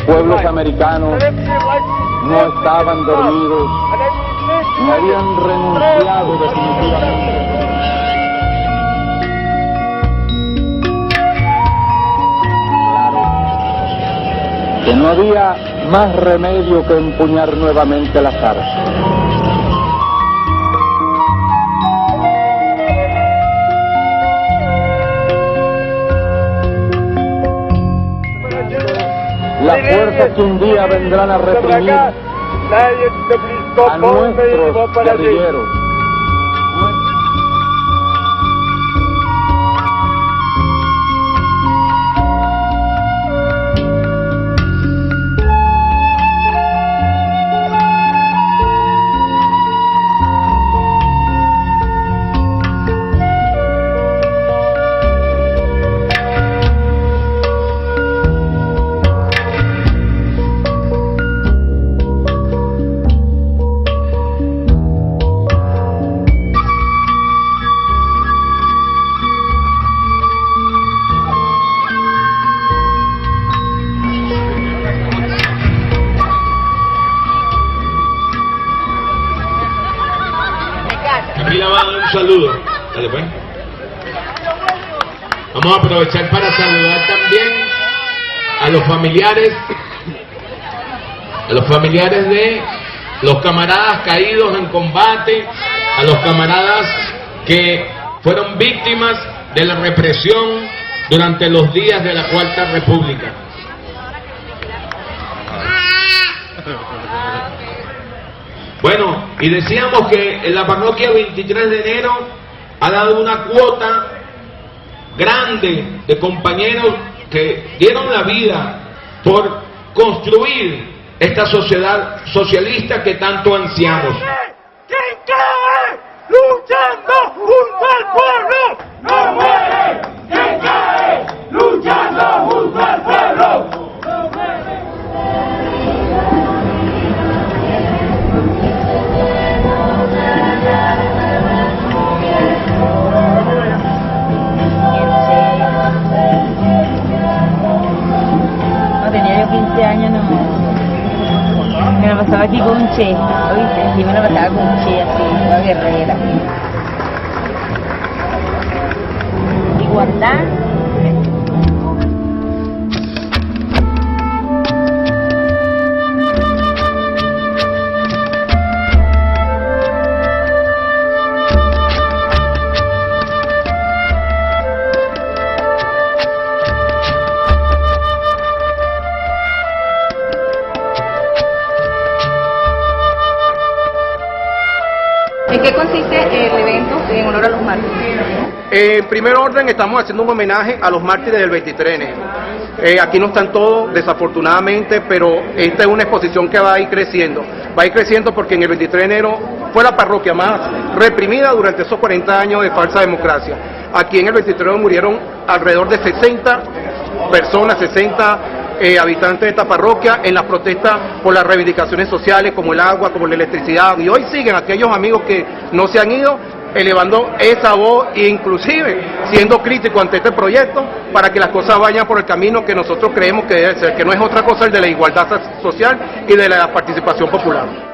pueblos americanos no estaban dormidos, no habían renunciado definitivamente. Que no había más remedio que empuñar nuevamente las armas. Las fuerzas que un día vendrán a reprimir a nuestros guerrilleros. Camila va a dar un saludo. Dale, pues. Vamos a aprovechar para saludar también a los familiares de los camaradas caídos en combate, a los camaradas que fueron víctimas de la represión durante los días de la Cuarta República. Bueno, y decíamos que en la parroquia 23 de enero ha dado una cuota grande de compañeros que dieron la vida por construir esta sociedad socialista que tanto ansiamos. ¿Quién cae luchando junto al pueblo? ¡No muere! ¿Quién cae luchando junto al pueblo? Tenía yo 15 años, me la pasaba aquí con un che, ¿oíste? Sí, me la pasaba con un che así, toda guerrera. Igualdad. ¿En qué consiste el evento en honor a los mártires? En primer orden estamos haciendo un homenaje a los mártires del 23 de enero. Aquí no están todos, desafortunadamente, pero esta es una exposición que va a ir creciendo. Va a ir creciendo porque en el 23 de enero fue la parroquia más reprimida durante esos 40 años de falsa democracia. Aquí en el 23 de enero murieron alrededor de 60 personas, 60 habitantes de esta parroquia en las protestas por las reivindicaciones sociales como el agua, como la electricidad, y hoy siguen aquellos amigos que no se han ido elevando esa voz e inclusive siendo crítico ante este proyecto para que las cosas vayan por el camino que nosotros creemos que debe ser, que no es otra cosa el de la igualdad social y de la participación popular.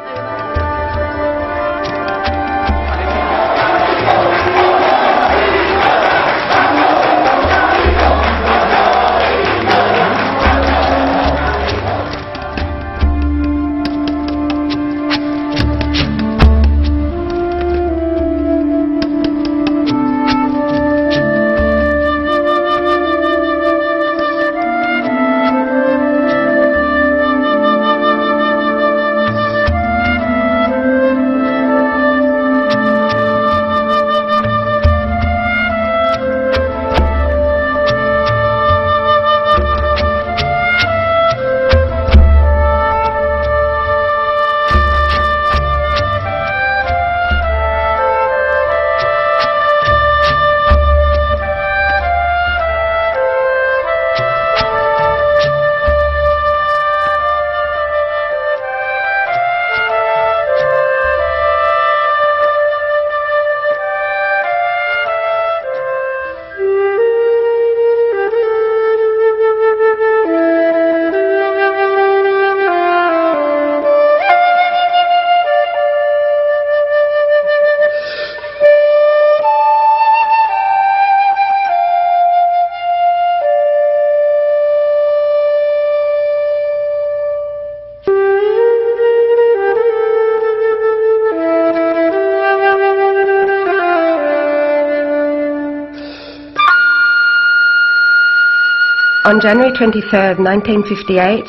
On January 23, 1958,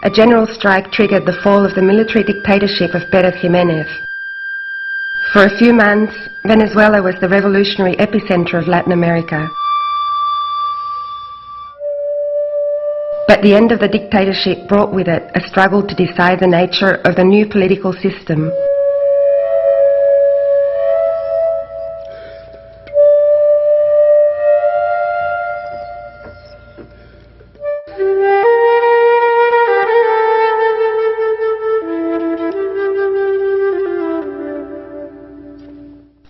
a general strike triggered the fall of the military dictatorship of Pérez Jiménez. For a few months, Venezuela was the revolutionary epicenter of Latin America. But the end of the dictatorship brought with it a struggle to decide the nature of the new political system.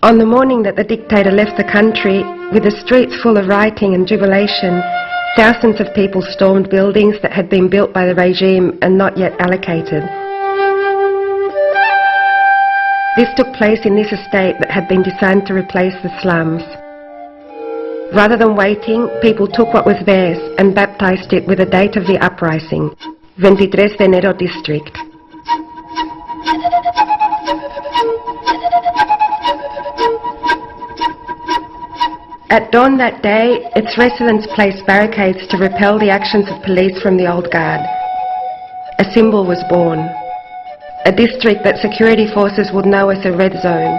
On the morning that the dictator left the country, with the streets full of rioting and jubilation, thousands of people stormed buildings that had been built by the regime and not yet allocated. This took place in this estate that had been designed to replace the slums. Rather than waiting, people took what was theirs and baptized it with the date of the uprising, 23 de Enero district. At dawn that day, its residents placed barricades to repel the actions of police from the old guard. A symbol was born, a district that security forces would know as a red zone.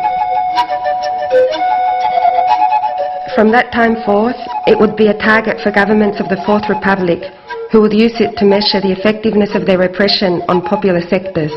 From that time forth, it would be a target for governments of the Fourth Republic, who would use it to measure the effectiveness of their repression on popular sectors.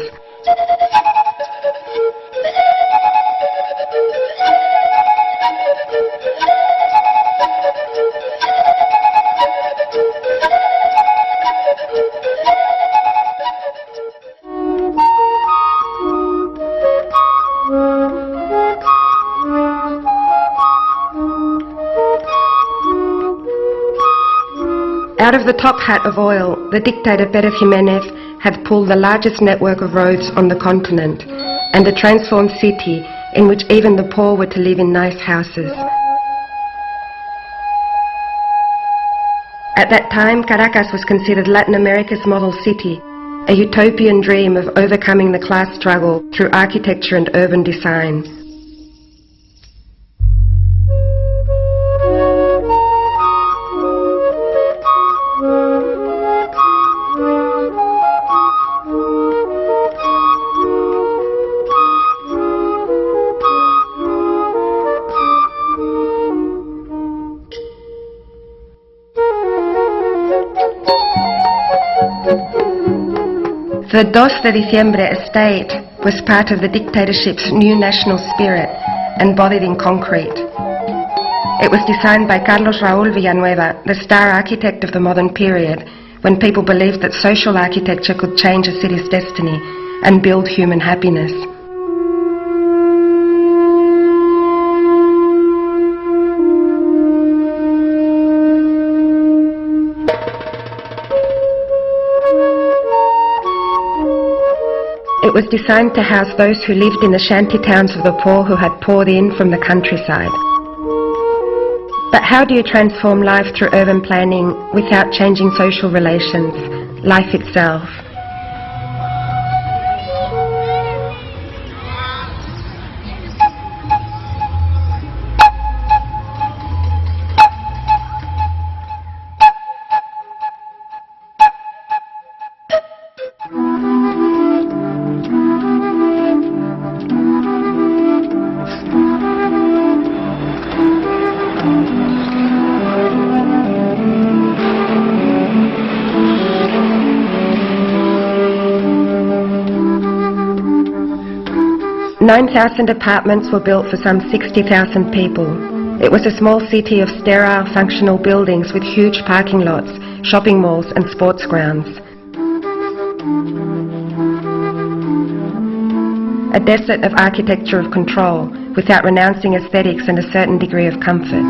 Out of the top hat of oil, the dictator Pérez Jiménez had pulled the largest network of roads on the continent and a transformed city in which even the poor were to live in nice houses. At that time, Caracas was considered Latin America's model city, a utopian dream of overcoming the class struggle through architecture and urban design. The 2 de Diciembre estate was part of the dictatorship's new national spirit, embodied in concrete. It was designed by Carlos Raúl Villanueva, the star architect of the modern period, when people believed that social architecture could change a city's destiny and build human happiness. It was designed to house those who lived in the shanty towns of the poor who had poured in from the countryside. But how do you transform life through urban planning without changing social relations, life itself? "9,000 apartments were built for some 60,000 people. It was a small city of sterile, functional buildings with huge parking lots, shopping malls and sports grounds. A desert of architecture of control, without renouncing aesthetics and a certain degree of comfort.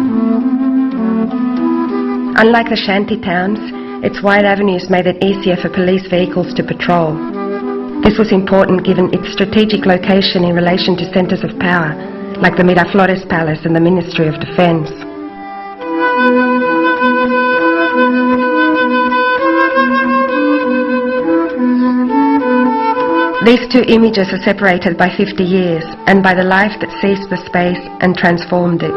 Unlike the shanty towns, its wide avenues made it easier for police vehicles to patrol. This was important given its strategic location in relation to centres of power, like the Miraflores Palace and the Ministry of Defence. These two images are separated by 50 years and by the life that seized the space and transformed it.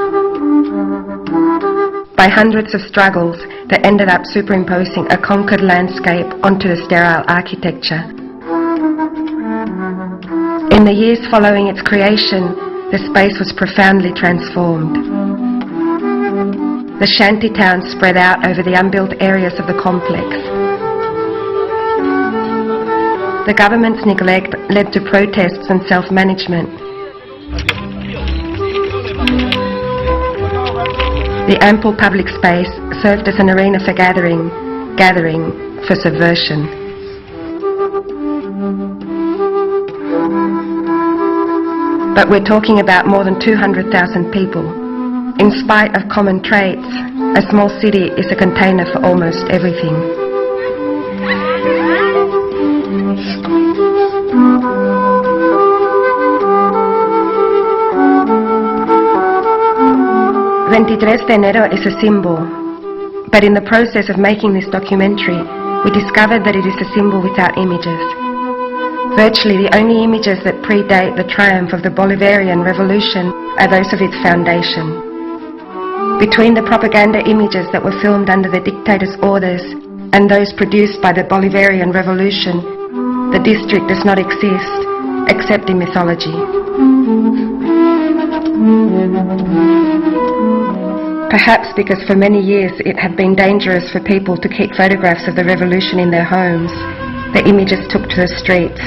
by hundreds of struggles that ended up superimposing a conquered landscape onto the sterile architecture. In the years following its creation, the space was profoundly transformed. The shanty towns spread out over the unbuilt areas of the complex. The government's neglect led to protests and self-management. The ample public space served as an arena for gathering for subversion. But we're talking about more than 200,000 people. In spite of common traits, a small city is a container for almost everything. "23 de Enero" is a symbol, but in the process of making this documentary, we discovered that it is a symbol without images. Virtually the only images that predate the triumph of the Bolivarian Revolution are those of its foundation. Between the propaganda images that were filmed under the dictator's orders and those produced by the Bolivarian Revolution, the district does not exist, except in mythology. Perhaps because for many years it had been dangerous for people to keep photographs of the revolution in their homes, the images took to the streets.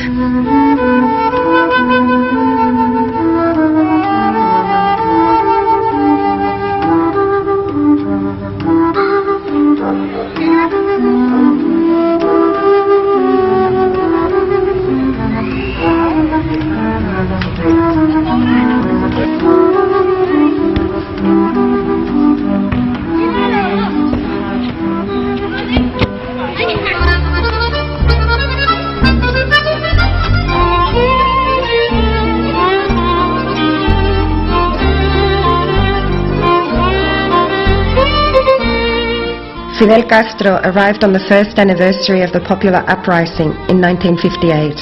Fidel Castro arrived on the first anniversary of the popular uprising in 1958.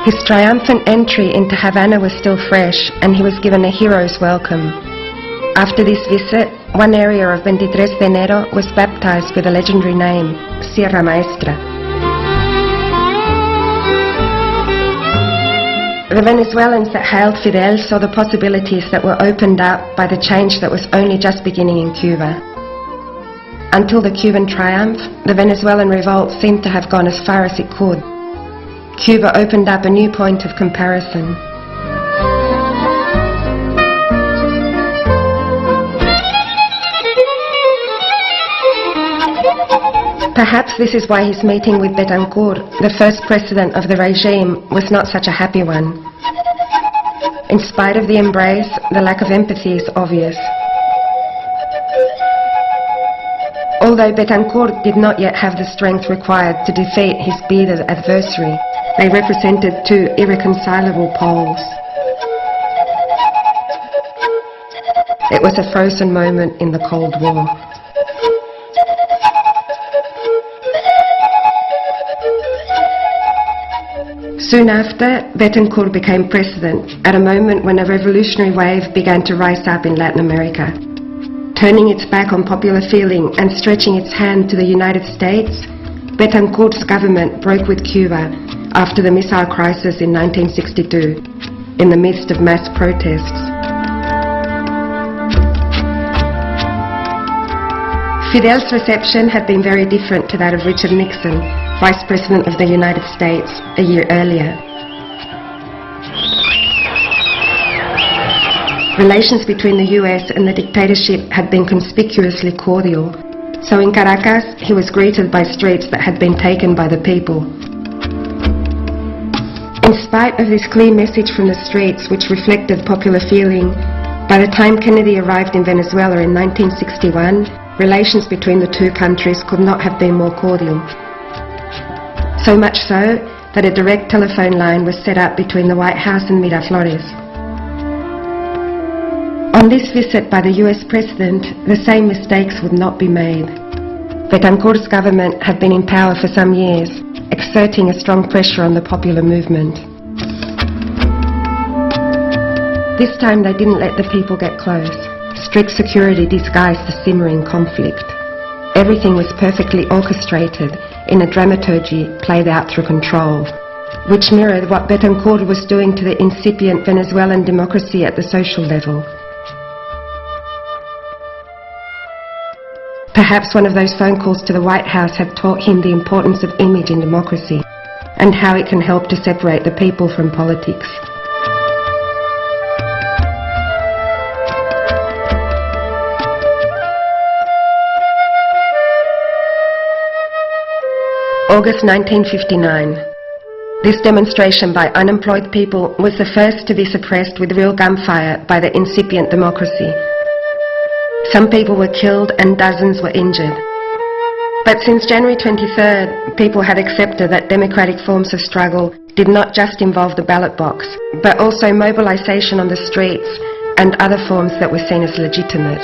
His triumphant entry into Havana was still fresh, and he was given a hero's welcome. After this visit, one area of 23 de Enero was baptized with a legendary name, Sierra Maestra. The Venezuelans that hailed Fidel saw the possibilities that were opened up by the change that was only just beginning in Cuba. Until the Cuban triumph, the Venezuelan revolt seemed to have gone as far as it could. Cuba opened up a new point of comparison. Perhaps this is why his meeting with Betancourt, the first president of the regime, was not such a happy one. In spite of the embrace, the lack of empathy is obvious. Although Betancourt did not yet have the strength required to defeat his bearded adversary, they represented two irreconcilable poles. It was a frozen moment in the Cold War. Soon after, Betancourt became president at a moment when a revolutionary wave began to rise up in Latin America. Turning its back on popular feeling and stretching its hand to the United States, Betancourt's government broke with Cuba after the missile crisis in 1962, in the midst of mass protests. Fidel's reception had been very different to that of Richard Nixon, Vice President of the United States, a year earlier. Relations between the US and the dictatorship had been conspicuously cordial, so in Caracas he was greeted by streets that had been taken by the people. In spite of this clear message from the streets, which reflected popular feeling, by the time Kennedy arrived in Venezuela in 1961, relations between the two countries could not have been more cordial. So much so that a direct telephone line was set up between the White House and Miraflores. On this visit by the US President, the same mistakes would not be made. Betancourt's government had been in power for some years, exerting a strong pressure on the popular movement. This time they didn't let the people get close. strict security disguised the simmering conflict. Everything was perfectly orchestrated in a dramaturgy played out through control, which mirrored what Betancourt was doing to the incipient Venezuelan democracy at the social level. Perhaps one of those phone calls to the White House have taught him the importance of image in democracy and how it can help to separate the people from politics. August 1959. This demonstration by unemployed people was the first to be suppressed with real gunfire by the incipient democracy. Some people were killed and dozens were injured. But since January 23rd, people had accepted that democratic forms of struggle did not just involve the ballot box, but also mobilization on the streets and other forms that were seen as legitimate.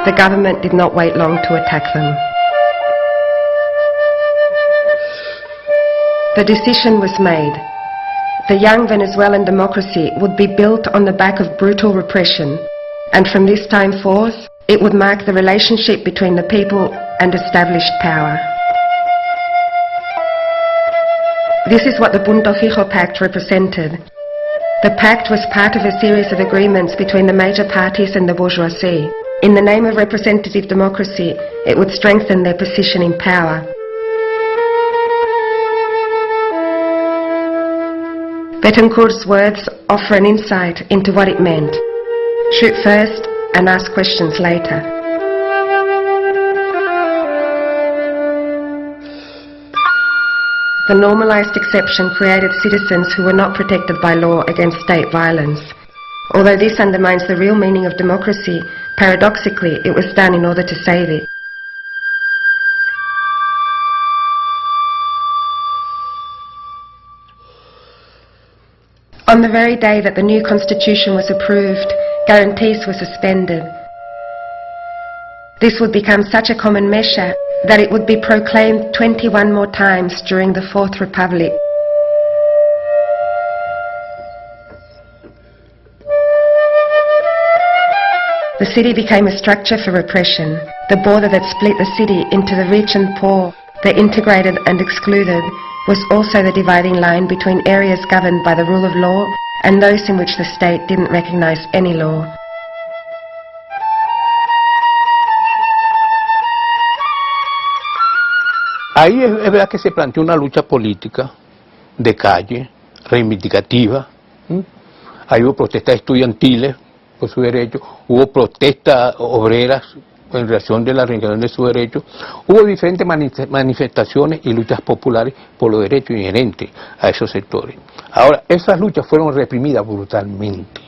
The government did not wait long to attack them. The decision was made. The young Venezuelan democracy would be built on the back of brutal repression, and from this time forth, it would mark the relationship between the people and established power. This is what the Punto Fijo Pact represented. The pact was part of a series of agreements between the major parties and the bourgeoisie. In the name of representative democracy, it would strengthen their position in power. Betancourt's words offer an insight into what it meant. Shoot first and ask questions later. The normalized exception created citizens who were not protected by law against state violence. Although this undermines the real meaning of democracy, paradoxically it was done in order to save it. On the very day that the new constitution was approved, guarantees were suspended. This would become such a common measure that it would be proclaimed 21 more times during the Fourth Republic. The city became a structure for repression, the border that split the city into the rich and poor, the integrated and excluded, was also the dividing line between areas governed by the rule of law and those in which the state didn't recognize any law. Ahí es verdad que se planteó una lucha política de calle, reivindicativa. Ahí hubo protestas estudiantiles por su derecho, hubo protestas obreras en relación de la reivindicación de su derecho, hubo diferentes manifestaciones y luchas populares por los derechos inherentes a esos sectores. Ahora, esas luchas fueron reprimidas brutalmente,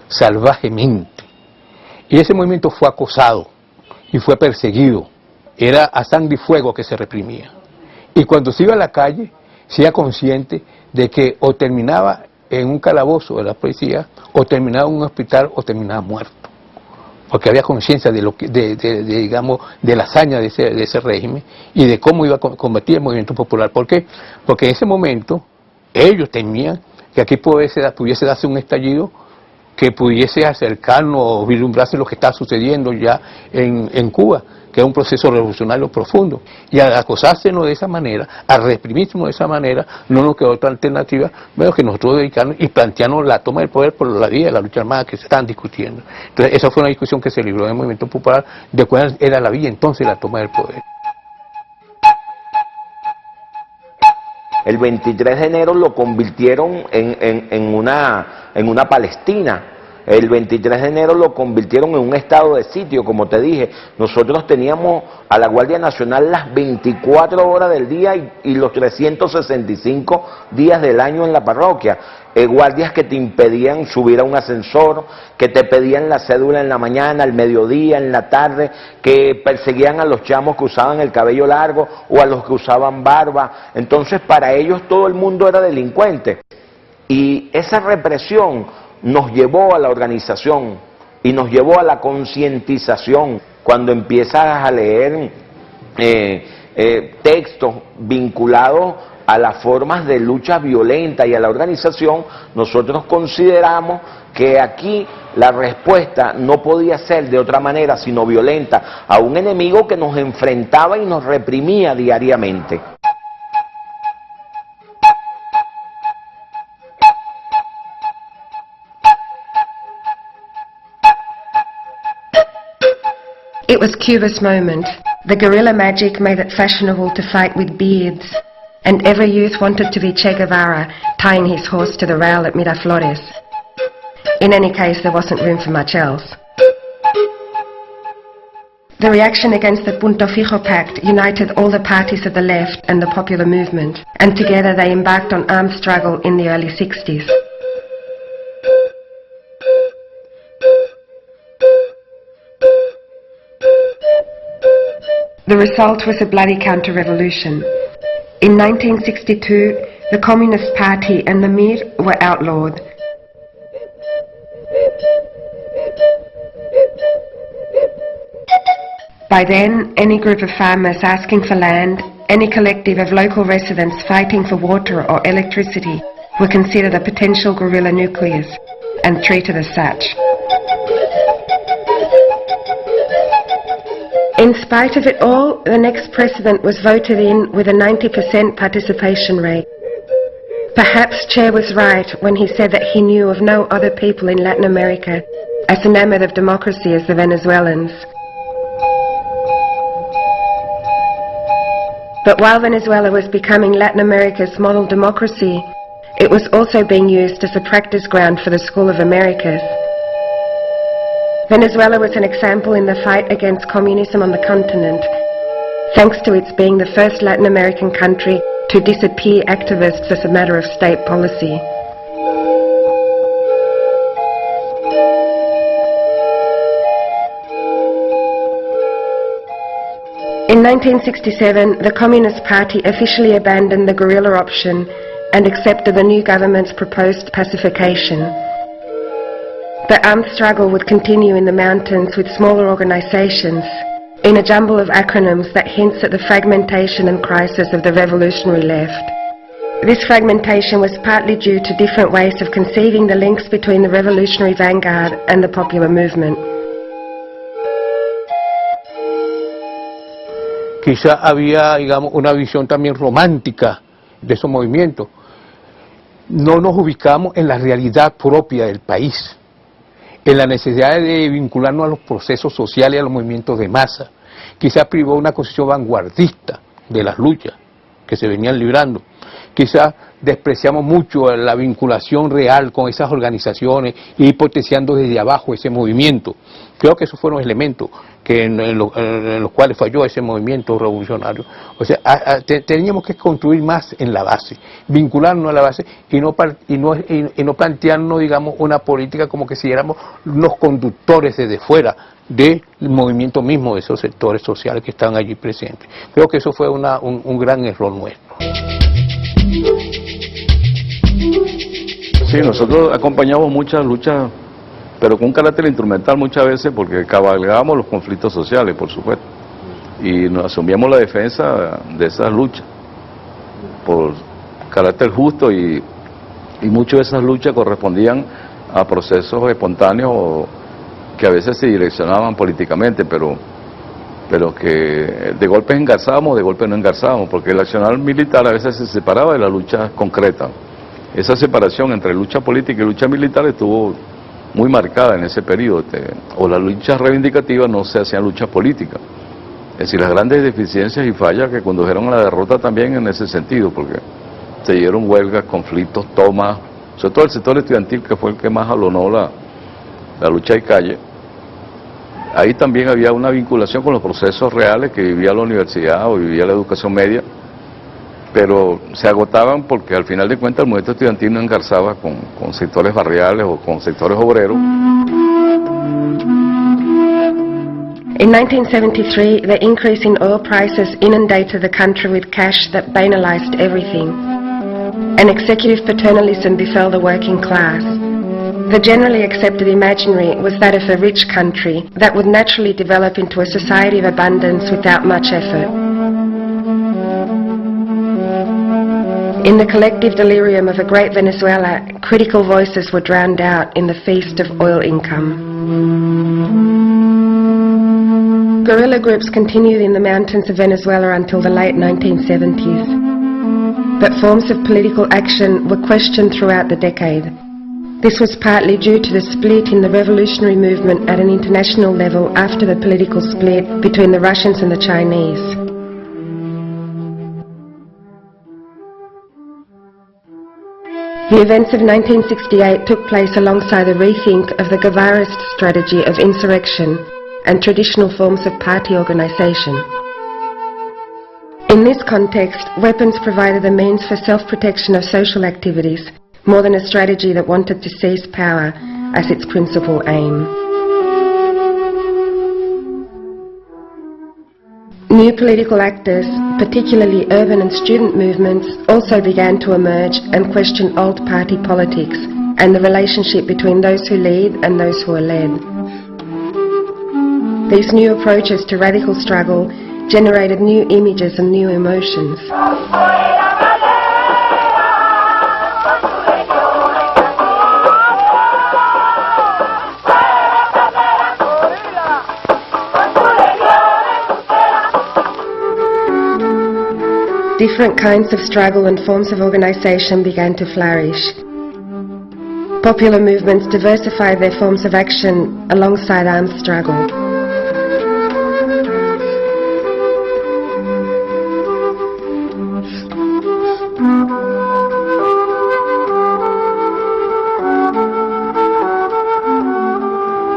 salvajemente, y ese movimiento fue acosado y fue perseguido. Era a sangre y fuego que se reprimía. Y cuando se iba a la calle, se era consciente de que o terminaba en un calabozo de la policía, o terminaba en un hospital, o terminaba muerto. Porque había conciencia de lo que, digamos, de la hazaña de ese régimen y de cómo iba a combatir el movimiento popular. ¿Por qué? Porque en ese momento ellos temían que aquí pudiese darse un estallido que pudiese acercarnos o vislumbrarse lo que está sucediendo ya en Cuba, que es un proceso revolucionario profundo. Y al acosársenos de esa manera, al reprimirnos de esa manera, no nos quedó otra alternativa menos que nosotros dedicarnos y plantearnos la toma del poder por la vía de la lucha armada que se están discutiendo. Entonces esa fue una discusión que se libró en el movimiento popular de cuál era la vía entonces de la toma del poder. El 23 de enero lo convirtieron en una Palestina. El 23 de enero lo convirtieron en un estado de sitio, como te dije. Nosotros teníamos a la Guardia Nacional las 24 horas del día y los 365 días del año en la parroquia. Guardias que te impedían subir a un ascensor, que te pedían la cédula en la mañana, al mediodía, en la tarde, que perseguían a los chamos que usaban el cabello largo o a los que usaban barba. Entonces para ellos todo el mundo era delincuente. Y esa represión nos llevó a la organización y nos llevó a la concientización. Cuando empiezas a leer textos vinculados a las formas de lucha violenta y a la organización, nosotros consideramos que aquí la respuesta no podía ser de otra manera sino violenta a un enemigo que nos enfrentaba y nos reprimía diariamente. It was Cuba's moment. The guerrilla magic made it fashionable to fight with beards, and every youth wanted to be Che Guevara, tying his horse to the rail at Miraflores. In any case, there wasn't room for much else. The reaction against the Punto Fijo Pact united all the parties of the left and the popular movement, and together they embarked on armed struggle in the early 60s. The result was a bloody counter-revolution. In 1962, the Communist Party and the MIR were outlawed. By then, any group of farmers asking for land, any collective of local residents fighting for water or electricity were considered a potential guerrilla nucleus and treated as such. In spite of it all, the next president was voted in with a 90% participation rate. Perhaps Che was right when he said that he knew of no other people in Latin America as enamored of democracy as the Venezuelans. But while Venezuela was becoming Latin America's model democracy, it was also being used as a practice ground for the School of Americas. Venezuela was an example in the fight against communism on the continent, thanks to its being the first Latin American country to disappear activists as a matter of state policy. In 1967, the Communist Party officially abandoned the guerrilla option and accepted the new government's proposed pacification. The armed struggle would continue in the mountains with smaller organizations, in a jumble of acronyms that hints at the fragmentation and crisis of the revolutionary left. This fragmentation was partly due to different ways of conceiving the links between the revolutionary vanguard and the popular movement. Quizá había, digamos, una visión también romántica de esos movimientos. No nos ubicamos en la realidad propia del país, en la necesidad de vincularnos a los procesos sociales y a los movimientos de masa. Quizá privó una concepción vanguardista de las luchas que se venían librando. Quizá despreciamos mucho la vinculación real con esas organizaciones y potenciando desde abajo ese movimiento. Creo que esos fueron elementos que en los cuales falló ese movimiento revolucionario. O sea, teníamos que construir más en la base, vincularnos a la base y no plantearnos, digamos, una política como que si éramos los conductores desde fuera del movimiento mismo de esos sectores sociales que están allí presentes. Creo que eso fue un gran error nuestro. Sí, nosotros acompañamos muchas luchas, pero con un carácter instrumental muchas veces, porque cabalgábamos los conflictos sociales, por supuesto, y nos asumíamos la defensa de esas luchas por carácter justo, y muchas de esas luchas correspondían a procesos espontáneos que a veces se direccionaban políticamente, pero que de golpe engarzábamos, de golpe no engarzábamos, porque el accionar militar a veces se separaba de la lucha concreta. Esa separación entre lucha política y lucha militar estuvo muy marcada en ese periodo, o las luchas reivindicativas no se hacían luchas políticas. Es decir, las grandes deficiencias y fallas que condujeron a la derrota también en ese sentido, porque se dieron huelgas, conflictos, tomas, sobre todo el sector estudiantil, que fue el que más alonó la lucha de calle. Ahí también había una vinculación con los procesos reales que vivía la universidad o vivía la educación media, pero se agotaban porque al final de cuentas el movimiento estudiantil no engarzaba con sectores barriales o con sectores obreros. In 1973, the increase in oil prices inundated the country with cash that banalized everything. An executive paternalism befell the working class. The generally accepted imaginary was that of a rich country that would naturally develop into a society of abundance without much effort. In the collective delirium of a great Venezuela, critical voices were drowned out in the feast of oil income. Guerrilla groups continued in the mountains of Venezuela until the late 1970s. But forms of political action were questioned throughout the decade. This was partly due to the split in the revolutionary movement at an international level after the political split between the Russians and the Chinese. The events of 1968 took place alongside a rethink of the Guevarist strategy of insurrection and traditional forms of party organisation. In this context, weapons provided a means for self-protection of social activities, more than a strategy that wanted to seize power as its principal aim. New political actors, particularly urban and student movements, also began to emerge and question old party politics and the relationship between those who lead and those who are led. These new approaches to radical struggle generated new images and new emotions. Different kinds of struggle and forms of organisation began to flourish. Popular movements diversified their forms of action alongside armed struggle.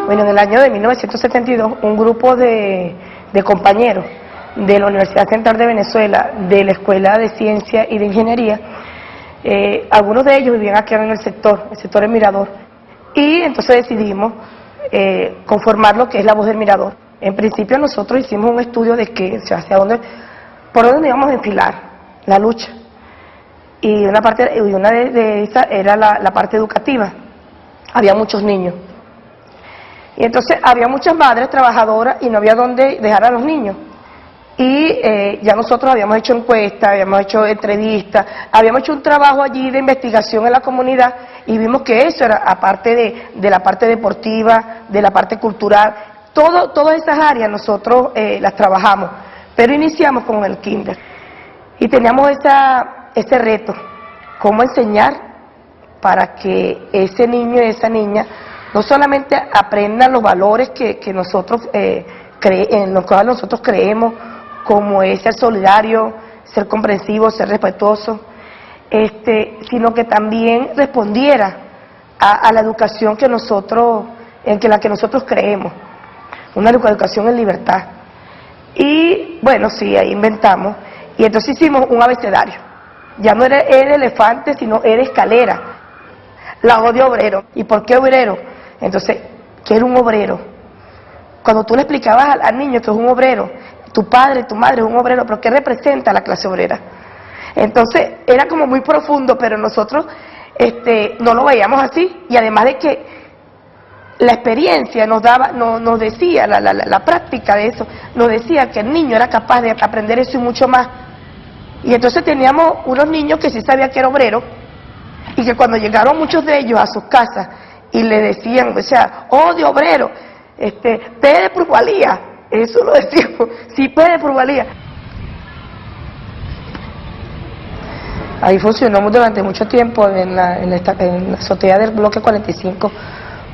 Bueno, en el año de 1972, un grupo de compañeros de la Universidad Central de Venezuela, de la Escuela de Ciencia y de Ingeniería, algunos de ellos vivían aquí en el sector del Mirador, y entonces decidimos conformar lo que es la Voz del Mirador. En principio nosotros hicimos un estudio de que, o sea, por dónde íbamos a enfilar la lucha, y una de esas era la parte educativa. Había muchos niños, y entonces había muchas madres trabajadoras y no había dónde dejar a los niños. Y ya nosotros habíamos hecho encuestas, habíamos hecho entrevistas, habíamos hecho un trabajo allí de investigación en la comunidad, y vimos que eso era, aparte de la parte deportiva, de la parte cultural, todas esas áreas nosotros las trabajamos, pero iniciamos con el kinder. Y teníamos ese reto, cómo enseñar para que ese niño y esa niña no solamente aprendan los valores que nosotros en los cuales nosotros creemos, como es ser solidario, ser comprensivo, ser respetuoso, sino que también respondiera a la educación en la que nosotros creemos, una educación en libertad. Y bueno, sí, ahí inventamos, y entonces hicimos un abecedario. Ya no era elefante, sino era escalera. La O de obrero. ¿Y por qué obrero? Entonces, ¿qué era un obrero? Cuando tú le explicabas al niño que es un obrero, tu padre, tu madre es un obrero, pero ¿qué representa la clase obrera? Entonces era como muy profundo, pero nosotros no lo veíamos así, y además de que la experiencia nos decía, la práctica de eso, nos decía que el niño era capaz de aprender eso y mucho más. Y entonces teníamos unos niños que sí sabían que era obrero, y que cuando llegaron muchos de ellos a sus casas y le decían, o sea, oh, de obrero, P de plusvalía, eso lo decimos, sí, P de plusvalía. Ahí funcionamos durante mucho tiempo en la azotea del bloque 45,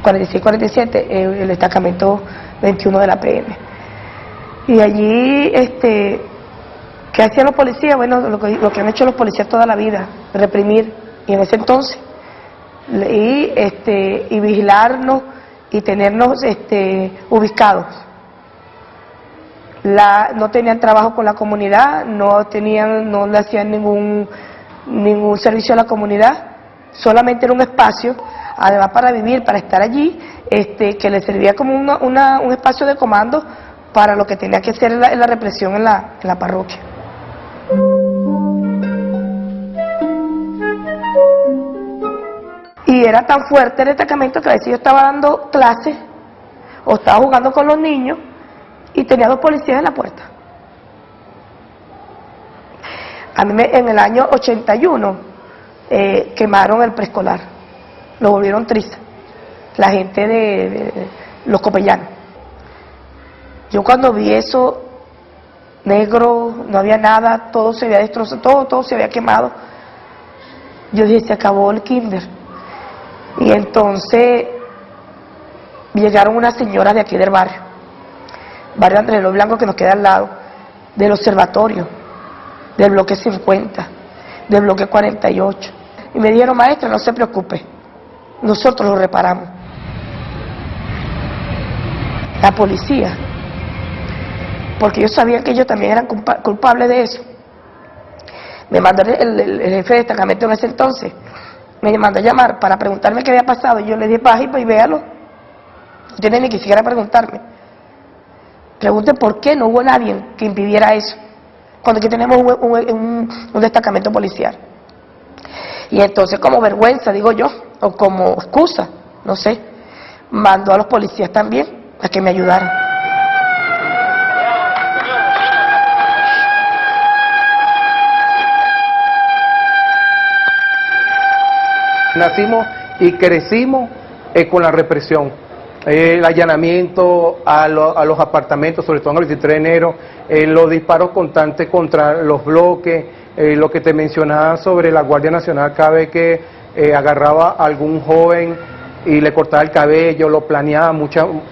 46, 47, el destacamento 21 de la PM. Y allí, ¿qué hacían los policías? Bueno, lo que han hecho los policías toda la vida, reprimir, y en ese entonces, y vigilarnos y tenernos ubicados. No tenían trabajo con la comunidad, no le hacían ningún servicio a la comunidad, solamente era un espacio, además para vivir, para estar allí, que les servía como un espacio de comando para lo que tenía que ser la represión en la parroquia. Y era tan fuerte el destacamento que a veces yo estaba dando clases o estaba jugando con los niños y tenía 2 policías en la puerta. en el año 81 quemaron el preescolar, lo volvieron triza, la gente de los copellanos. Yo cuando vi eso, negro, no había nada, todo se había destrozado, todo se había quemado, yo dije, se acabó el kinder. Y entonces llegaron unas señoras de aquí del barrio Andrés Eloy Blanco, que nos queda al lado, del observatorio, del bloque 50, del bloque 48, y me dijeron, maestra, no se preocupe, nosotros lo reparamos. La policía, porque yo sabía que ellos también eran culpables de eso, me mandó el jefe de destacamento en ese entonces, me mandó a llamar para preguntarme qué había pasado, y yo le dije, baje y véalo, no tiene ni que siquiera preguntarme, pregunte por qué no hubo nadie que impidiera eso, cuando aquí tenemos un destacamento policial. Y entonces, como vergüenza, digo yo, o como excusa, no sé, mandó a los policías también a que me ayudaran. Nacimos y crecimos con la represión, el allanamiento a los apartamentos, sobre todo en el 23 de enero, los disparos constantes contra los bloques, lo que te mencionaba sobre la Guardia Nacional, cada vez que agarraba a algún joven y le cortaba el cabello, lo planeaba,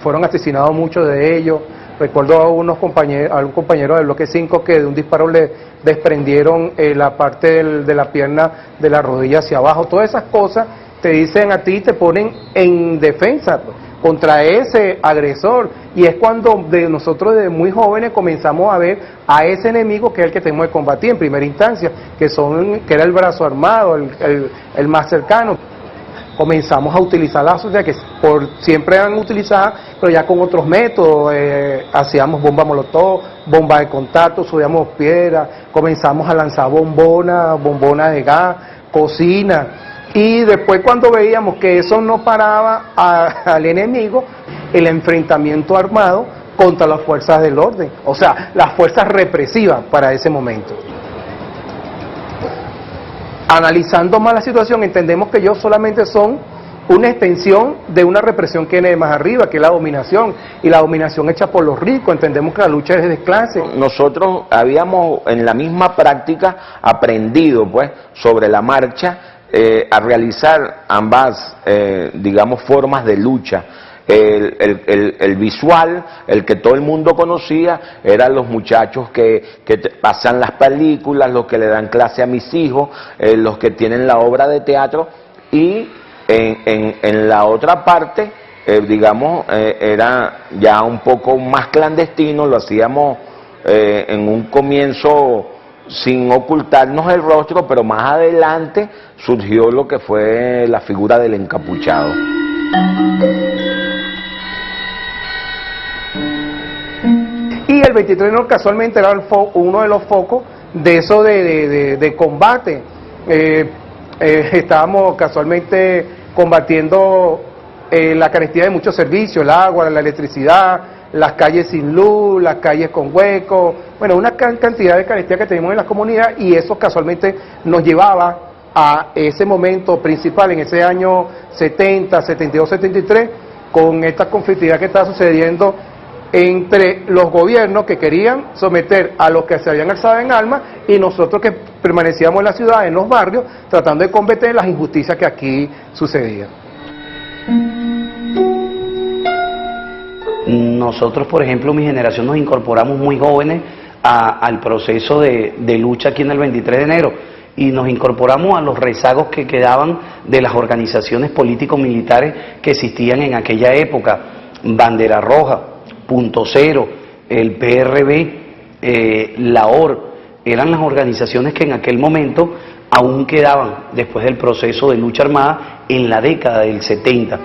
fueron asesinados muchos de ellos. Recuerdo a un compañero del bloque 5 que de un disparo le desprendieron la parte de la pierna de la rodilla hacia abajo. Todas esas cosas te dicen a ti, te ponen en defensa contra ese agresor, y es cuando nosotros desde muy jóvenes comenzamos a ver a ese enemigo que es el que tenemos que combatir en primera instancia, que era el brazo armado, el más cercano. Comenzamos a utilizar la sociedad que siempre han utilizado, pero ya con otros métodos, hacíamos bomba molotov, bomba de contacto, subíamos piedras, comenzamos a lanzar bombonas de gas, cocina, y después cuando veíamos que eso no paraba al enemigo, el enfrentamiento armado contra las fuerzas del orden, o sea, las fuerzas represivas para ese momento. Analizando más la situación, entendemos que ellos solamente son una extensión de una represión que viene más arriba, que es la dominación, y la dominación hecha por los ricos. Entendemos que la lucha es de clase. Nosotros habíamos en la misma práctica aprendido, pues, sobre la marcha, a realizar ambas, digamos, formas de lucha. El visual, el que todo el mundo conocía, eran los muchachos que pasan las películas, los que le dan clase a mis hijos, los que tienen la obra de teatro, y en la otra parte, digamos, era ya un poco más clandestino, lo hacíamos en un comienzo sin ocultarnos el rostro, pero más adelante surgió lo que fue la figura del encapuchado. Y el 23 de enero casualmente era uno de los focos de eso de combate. Estábamos casualmente combatiendo la carestía de muchos servicios, el agua, la electricidad, las calles sin luz, las calles con huecos, bueno, una cantidad de carestía que tenemos en la comunidad, y eso casualmente nos llevaba a ese momento principal, en ese año 70, 72, 73, con esta conflictividad que estaba sucediendo entre los gobiernos que querían someter a los que se habían alzado en armas y nosotros que permanecíamos en la ciudad, en los barrios, tratando de combatir las injusticias que aquí sucedían. Nosotros, por ejemplo, mi generación nos incorporamos muy jóvenes al proceso de lucha aquí en el 23 de enero y nos incorporamos a los rezagos que quedaban de las organizaciones político-militares que existían en aquella época, Bandera Roja, Punto Cero, el PRB, la OR, eran las organizaciones que en aquel momento aún quedaban después del proceso de lucha armada en la década del 70.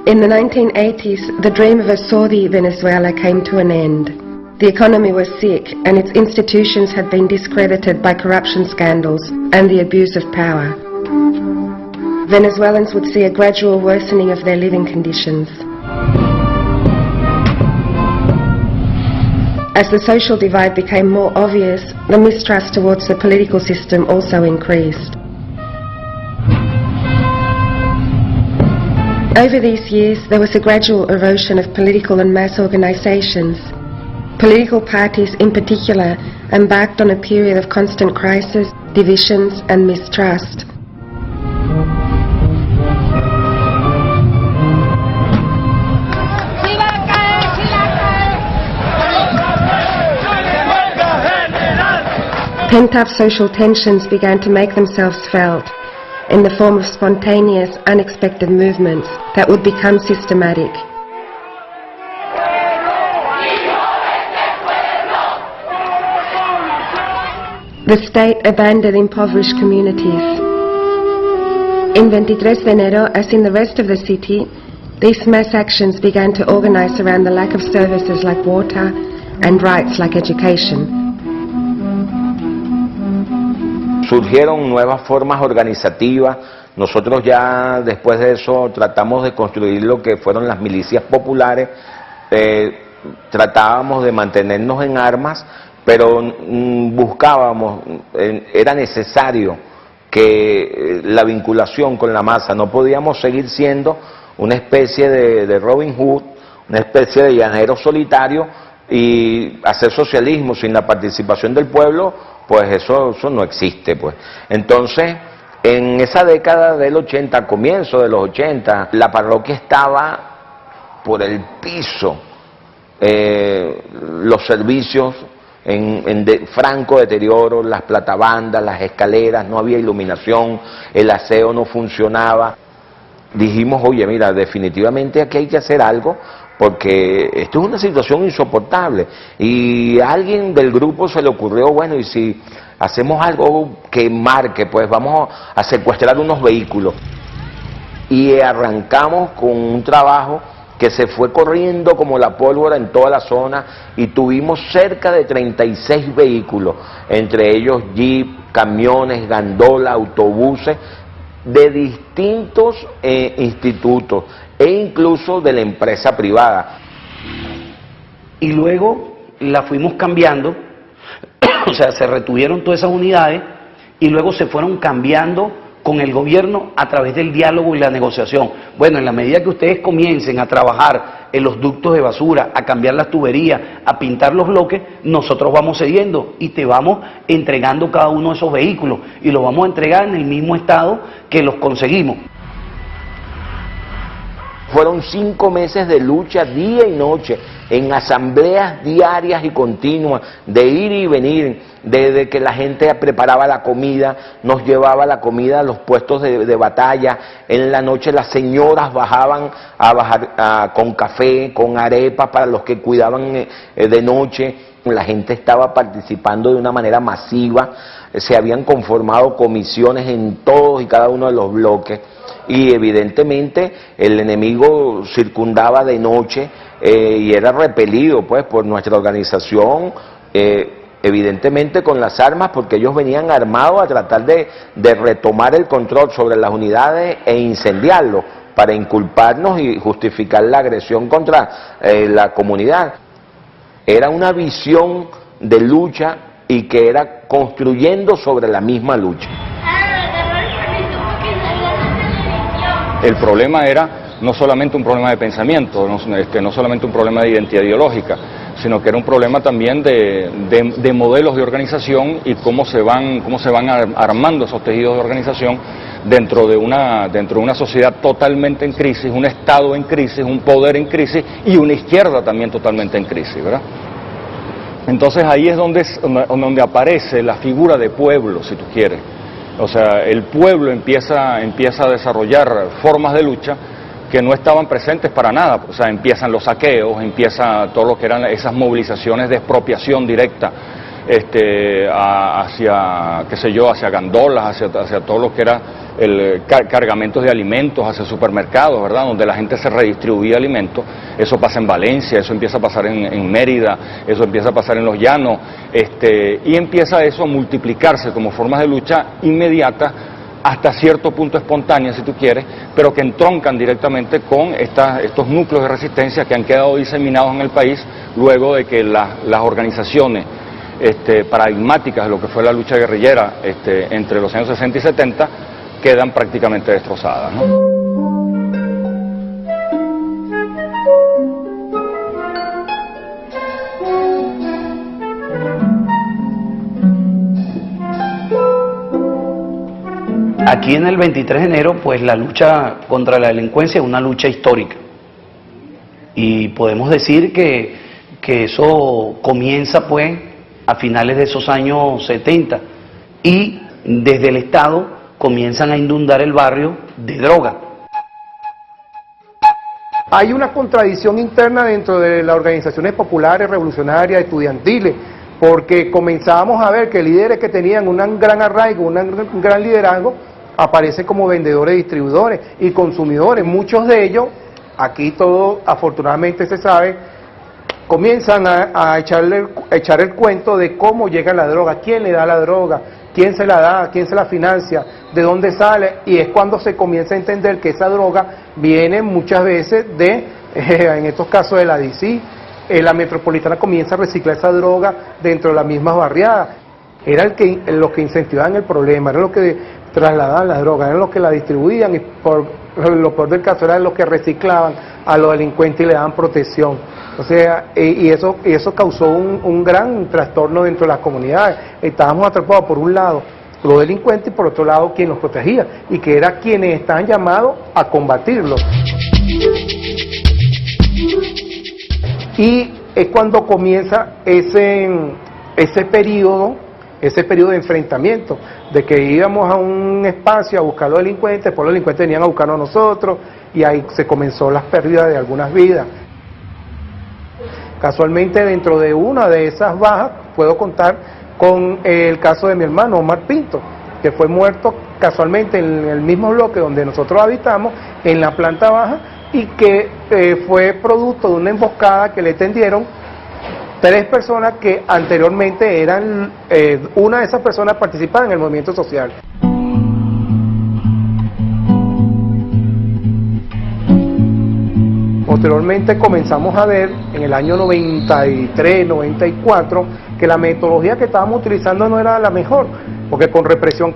In the 1980s, the dream of a Saudi Venezuela came to an end. The economy was sick and its institutions had been discredited by corruption scandals and the abuse of power. Venezuelans would see a gradual worsening of their living conditions. As the social divide became more obvious, the mistrust towards the political system also increased. Over these years, there was a gradual erosion of political and mass organisations. Political parties in particular embarked on a period of constant crisis, divisions and mistrust. Pent-up social tensions began to make themselves felt in the form of spontaneous, unexpected movements that would become systematic. The state abandoned impoverished communities. In 23 de enero, as in the rest of the city, these mass actions began to organize around the lack of services like water and rights like education. Surgieron nuevas formas organizativas. Nosotros ya después de eso tratamos de construir lo que fueron las milicias populares. Tratábamos de mantenernos en armas, pero buscábamos, era necesario que la vinculación con la masa, no podíamos seguir siendo una especie de Robin Hood, una especie de llanero solitario y hacer socialismo sin la participación del pueblo. Pues eso no existe, pues. Entonces, en esa década del 80, comienzo de los 80, la parroquia estaba por el piso, los servicios en franco deterioro, las platabandas, las escaleras, no había iluminación, el aseo no funcionaba. Dijimos, oye, mira, definitivamente aquí hay que hacer algo, porque esto es una situación insoportable. Y a alguien del grupo se le ocurrió, bueno, y si hacemos algo que marque, pues vamos a secuestrar unos vehículos. Y arrancamos con un trabajo que se fue corriendo como la pólvora en toda la zona y tuvimos cerca de 36 vehículos, entre ellos jeep, camiones, gandolas, autobuses, de distintos institutos e incluso de la empresa privada. Y luego la fuimos cambiando, o sea, se retuvieron todas esas unidades y luego se fueron cambiando con el gobierno a través del diálogo y la negociación. Bueno, en la medida que ustedes comiencen a trabajar en los ductos de basura, a cambiar las tuberías, a pintar los bloques, nosotros vamos cediendo y te vamos entregando cada uno de esos vehículos y los vamos a entregar en el mismo estado que los conseguimos. Fueron 5 meses de lucha día y noche, en asambleas diarias y continuas, de ir y venir, desde que la gente preparaba la comida, nos llevaba la comida a los puestos de batalla, en la noche las señoras bajaban con café, con arepas para los que cuidaban de noche. La gente estaba participando de una manera masiva, se habían conformado comisiones en todos y cada uno de los bloques y evidentemente el enemigo circundaba de noche y era repelido pues por nuestra organización, evidentemente con las armas, porque ellos venían armados a tratar de retomar el control sobre las unidades e incendiarlo para inculparnos y justificar la agresión contra la comunidad. Era una visión de lucha y que era construyendo sobre la misma lucha. El problema era no solamente un problema de pensamiento, no solamente un problema de identidad ideológica, sino que era un problema también de modelos de organización y cómo se van armando esos tejidos de organización dentro de una sociedad totalmente en crisis, un Estado en crisis, un poder en crisis y una izquierda también totalmente en crisis, ¿verdad? Entonces ahí es donde aparece la figura de pueblo, si tú quieres. O sea, el pueblo empieza a desarrollar formas de lucha que no estaban presentes para nada. O sea, empiezan los saqueos, empieza todo lo que eran esas movilizaciones de expropiación directa hacia, qué sé yo, hacia gandolas, hacia todo lo que era cargamentos de alimentos, hacia supermercados, ¿verdad? Donde la gente se redistribuía alimentos. Eso pasa en Valencia, eso empieza a pasar en Mérida, eso empieza a pasar en los llanos, y empieza eso a multiplicarse como formas de lucha inmediatas hasta cierto punto espontáneas, si tú quieres, pero que entroncan directamente con estos núcleos de resistencia que han quedado diseminados en el país luego de que las organizaciones paradigmáticas de lo que fue la lucha guerrillera entre los años 60 y 70 quedan prácticamente destrozadas, ¿no? Aquí en el 23 de enero, pues la lucha contra la delincuencia es una lucha histórica. Y podemos decir que eso comienza pues a finales de esos años 70 y desde el Estado comienzan a inundar el barrio de droga. Hay una contradicción interna dentro de las organizaciones populares, revolucionarias, estudiantiles, porque comenzábamos a ver que líderes que tenían un gran arraigo, un gran liderazgo, aparecen como vendedores, distribuidores y consumidores. Muchos de ellos, aquí todo afortunadamente se sabe, comienzan a echar el cuento de cómo llega la droga, quién le da la droga, quién se la da, quién se la financia, de dónde sale, y es cuando se comienza a entender que esa droga viene muchas veces en estos casos de la DC. La metropolitana comienza a reciclar esa droga dentro de las mismas barriadas. Era los que incentivaban el problema, era los que trasladaban la droga, eran los que la distribuían y por lo peor del caso eran los que reciclaban a los delincuentes y le daban protección. O sea, y eso causó un gran trastorno dentro de las comunidades. Estábamos atrapados por un lado los delincuentes y por otro lado quien los protegía y que era quienes estaban llamados a combatirlos. Y es cuando comienza ese periodo de enfrentamiento, de que íbamos a un espacio a buscar a los delincuentes, después los delincuentes venían a buscarnos a nosotros y ahí se comenzó las pérdidas de algunas vidas. Casualmente dentro de una de esas bajas puedo contar con el caso de mi hermano Omar Pinto, que fue muerto casualmente en el mismo bloque donde nosotros habitamos, en la planta baja, y que fue producto de una emboscada que le tendieron 3 personas que anteriormente eran, una de esas personas participaba en el movimiento social. Posteriormente comenzamos a ver en el año 93, 94, que la metodología que estábamos utilizando no era la mejor, porque con represión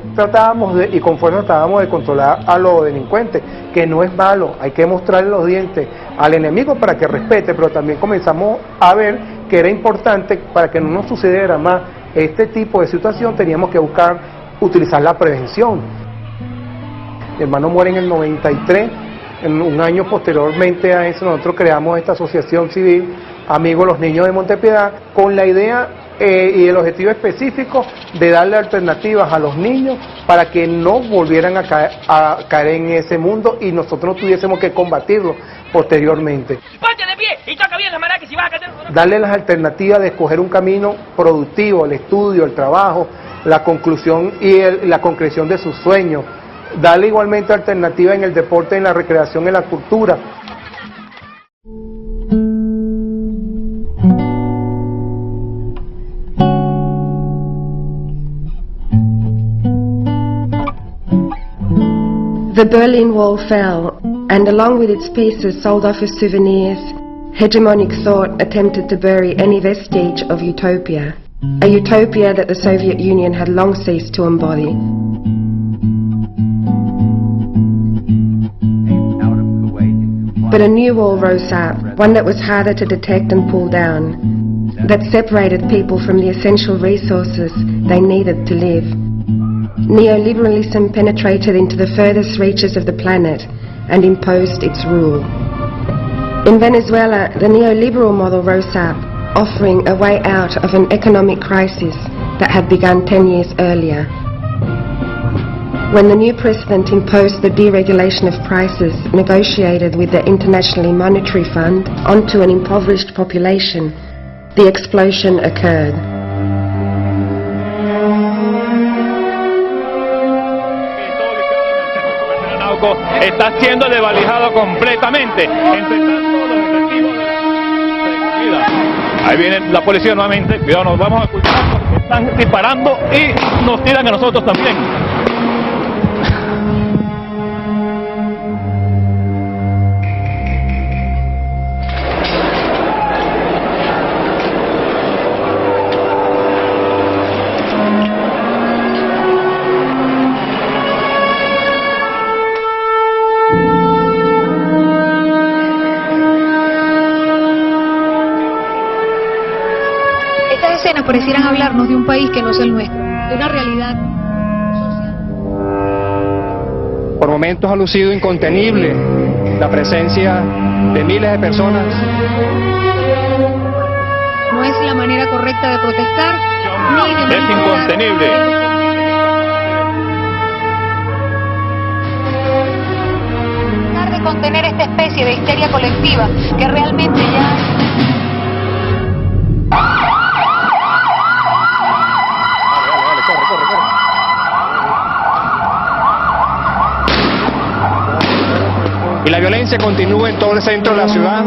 y con fuerza tratábamos de controlar a los delincuentes, que no es malo, hay que mostrarle los dientes al enemigo para que respete, pero también comenzamos a ver que era importante para que no nos sucediera más este tipo de situación, teníamos que utilizar la prevención. Mi hermano muere en el 93, en un año posteriormente a eso nosotros creamos esta asociación civil, Amigos los Niños de Montepiedad, con la idea y el objetivo específico de darle alternativas a los niños para que no volvieran a caer en ese mundo y nosotros no tuviésemos que combatirlo posteriormente. ¡Ponte de pie y toca bien la maraca si vas a caer! Darle las alternativas de escoger un camino productivo, el estudio, el trabajo, la conclusión y la concreción de sus sueños. Darle igualmente alternativa en el deporte, en la recreación, en la cultura. The Berlin Wall fell, and along with its pieces sold off as souvenirs, hegemonic thought attempted to bury any vestige of utopia, a utopia that the Soviet Union had long ceased to embody. But a new wall rose up, one that was harder to detect and pull down, that separated people from the essential resources they needed to live. Neoliberalism penetrated into the furthest reaches of the planet and imposed its rule. In Venezuela, the neoliberal model rose up, offering a way out of an economic crisis that had begun 10 years earlier. When the new president imposed the deregulation of prices negotiated with the International Monetary Fund onto an impoverished population, the explosion occurred. Está siendo desvalijado completamente. Entre tanto, los efectivos de la ahí viene la policía nuevamente. Cuidado, nos vamos a ocultar porque están disparando y nos tiran a nosotros también. apenas parecieran hablarnos de un país que no es el nuestro, de una realidad. Por momentos ha lucido incontenible la presencia de miles de personas. No es la manera correcta de protestar, ni de Es incontenible. Tratar de contener esta especie de histeria colectiva que realmente ya... Y la violencia continúa en todo el centro de la ciudad.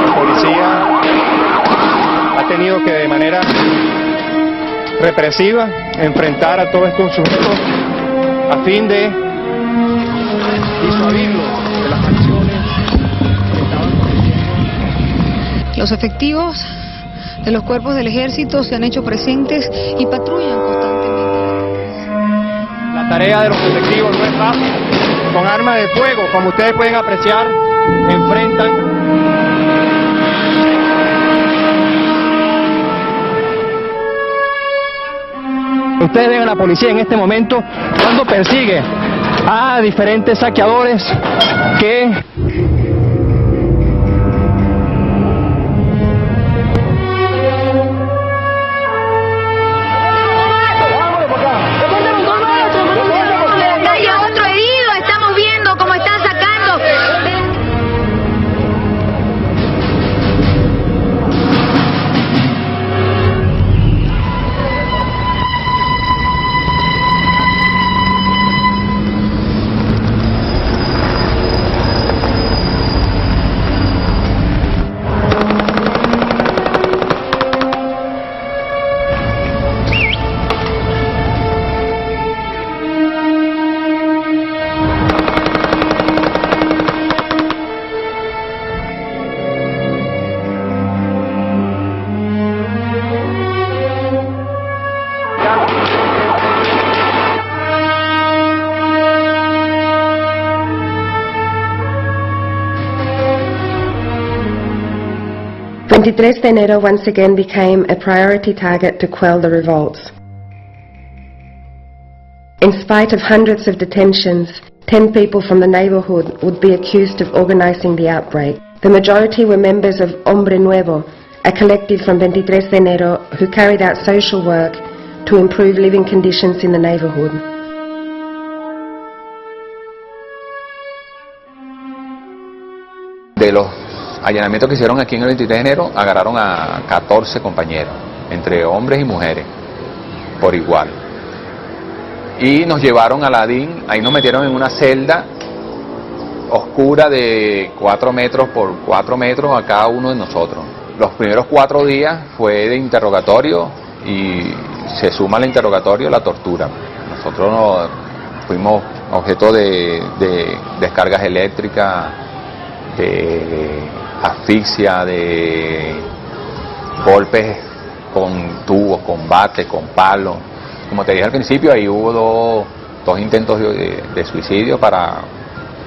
La policía ha tenido que de manera represiva enfrentar a todos estos sujetos a fin de disuadirlos de las acciones que estaban cometiendo. Los efectivos de los cuerpos del ejército se han hecho presentes y patrullan constantemente. La tarea de los efectivos no es fácil. Con armas de fuego, como ustedes pueden apreciar, enfrentan Ustedes ven a la policía en este momento cuando persigue a diferentes saqueadores que El 23 de enero once again became a priority target to quell the revolts. In spite of hundreds of detentions, 10 people from the neighborhood would be accused of organizing the outbreak. The majority were members of Hombre Nuevo, a collective from 23 de enero who carried out social work to improve living conditions in the neighborhood. De los allanamientos que hicieron aquí en el 23 de enero, agarraron a 14 compañeros, entre hombres y mujeres, por igual. Y nos llevaron a la DIN, ahí nos metieron en una celda oscura de 4 metros por 4 metros a cada uno de nosotros. Los primeros 4 días fue de interrogatorio y se suma al interrogatorio la tortura. Nosotros fuimos objeto de descargas eléctricas, de asfixia, de golpes con tubos, con bate, con palos. Como te dije al principio, ahí hubo dos intentos de suicidio para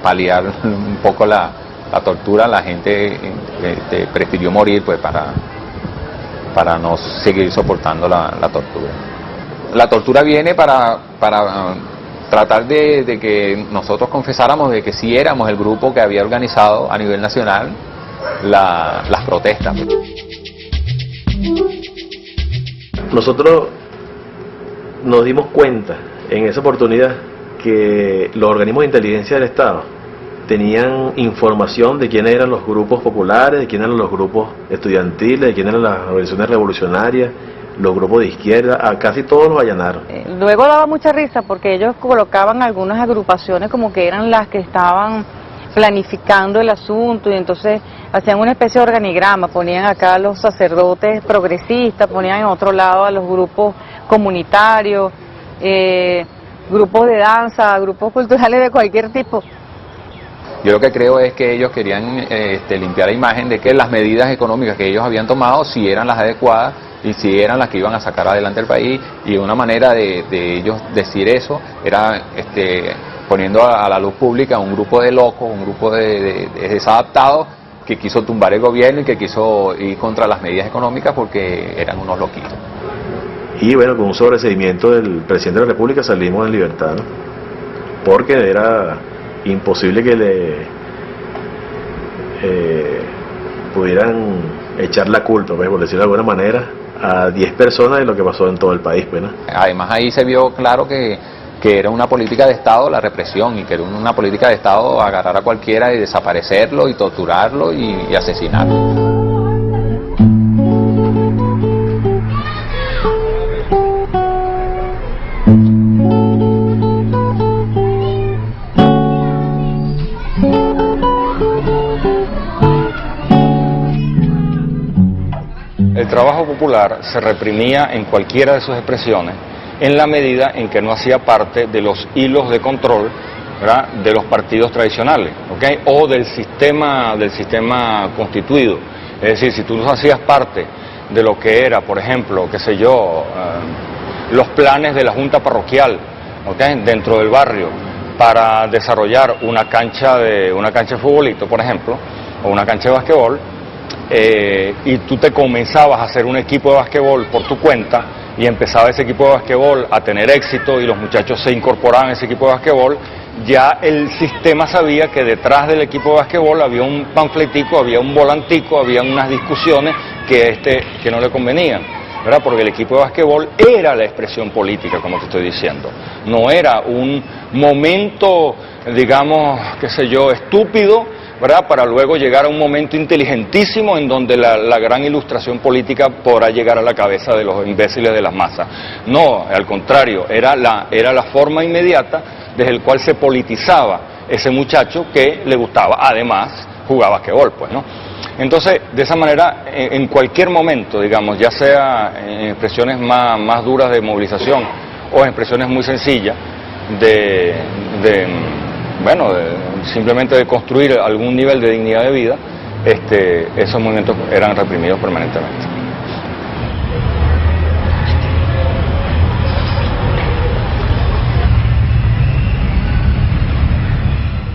paliar un poco la tortura. La gente prefirió morir pues para no seguir soportando la tortura. La tortura viene para tratar de que nosotros confesáramos de que sí éramos el grupo que había organizado a nivel nacional las protestas. Nosotros nos dimos cuenta en esa oportunidad que los organismos de inteligencia del Estado tenían información de quiénes eran los grupos populares, de quiénes eran los grupos estudiantiles, de quiénes eran las organizaciones revolucionarias, los grupos de izquierda, a casi todos los allanaron. Luego daba mucha risa porque ellos colocaban algunas agrupaciones como que eran las que estaban planificando el asunto y entonces hacían una especie de organigrama, ponían acá a los sacerdotes progresistas, ponían en otro lado a los grupos comunitarios, grupos de danza, grupos culturales de cualquier tipo. Yo lo que creo es que ellos querían limpiar la imagen de que las medidas económicas que ellos habían tomado sí eran las adecuadas y sí eran las que iban a sacar adelante el país, y una manera de ellos decir eso era poniendo a la luz pública un grupo de locos, un grupo de desadaptados que quiso tumbar el gobierno y que quiso ir contra las medidas económicas porque eran unos loquitos. Y bueno, con un sobreseimiento del presidente de la República salimos en libertad, ¿no? Porque era imposible que le pudieran echar la culpa, pues, por decirlo de alguna manera, a 10 personas de lo que pasó en todo el país, pues, ¿no? Además ahí se vio claro que era una política de Estado la represión y que era una política de Estado agarrar a cualquiera y desaparecerlo y torturarlo y asesinarlo. El trabajo popular se reprimía en cualquiera de sus expresiones en la medida en que no hacía parte de los hilos de control, ¿verdad?, de los partidos tradicionales, ¿okay?, o del sistema constituido. Es decir, si tú no hacías parte de lo que era, por ejemplo, qué sé yo, los planes de la junta parroquial, ¿okay?, dentro del barrio para desarrollar una cancha de futbolito, por ejemplo, o una cancha de basquetbol, y tú te comenzabas a hacer un equipo de basquetbol por tu cuenta y empezaba ese equipo de basquetbol a tener éxito y los muchachos se incorporaban a ese equipo de basquetbol, ya el sistema sabía que detrás del equipo de basquetbol había un panfletico, había un volantico, había unas discusiones que no le convenían, ¿verdad? Porque el equipo de basquetbol era la expresión política, como te estoy diciendo. No era un momento, digamos, qué sé yo, estúpido, ¿verdad?, para luego llegar a un momento inteligentísimo en donde la gran ilustración política podrá llegar a la cabeza de los imbéciles de las masas. No, al contrario, era la forma inmediata desde el cual se politizaba ese muchacho que le gustaba, además, jugar basquetbol, pues, ¿no? Entonces, de esa manera, en cualquier momento, digamos, ya sea en expresiones más duras de movilización o en expresiones muy sencillas simplemente de construir algún nivel de dignidad de vida, esos movimientos eran reprimidos permanentemente.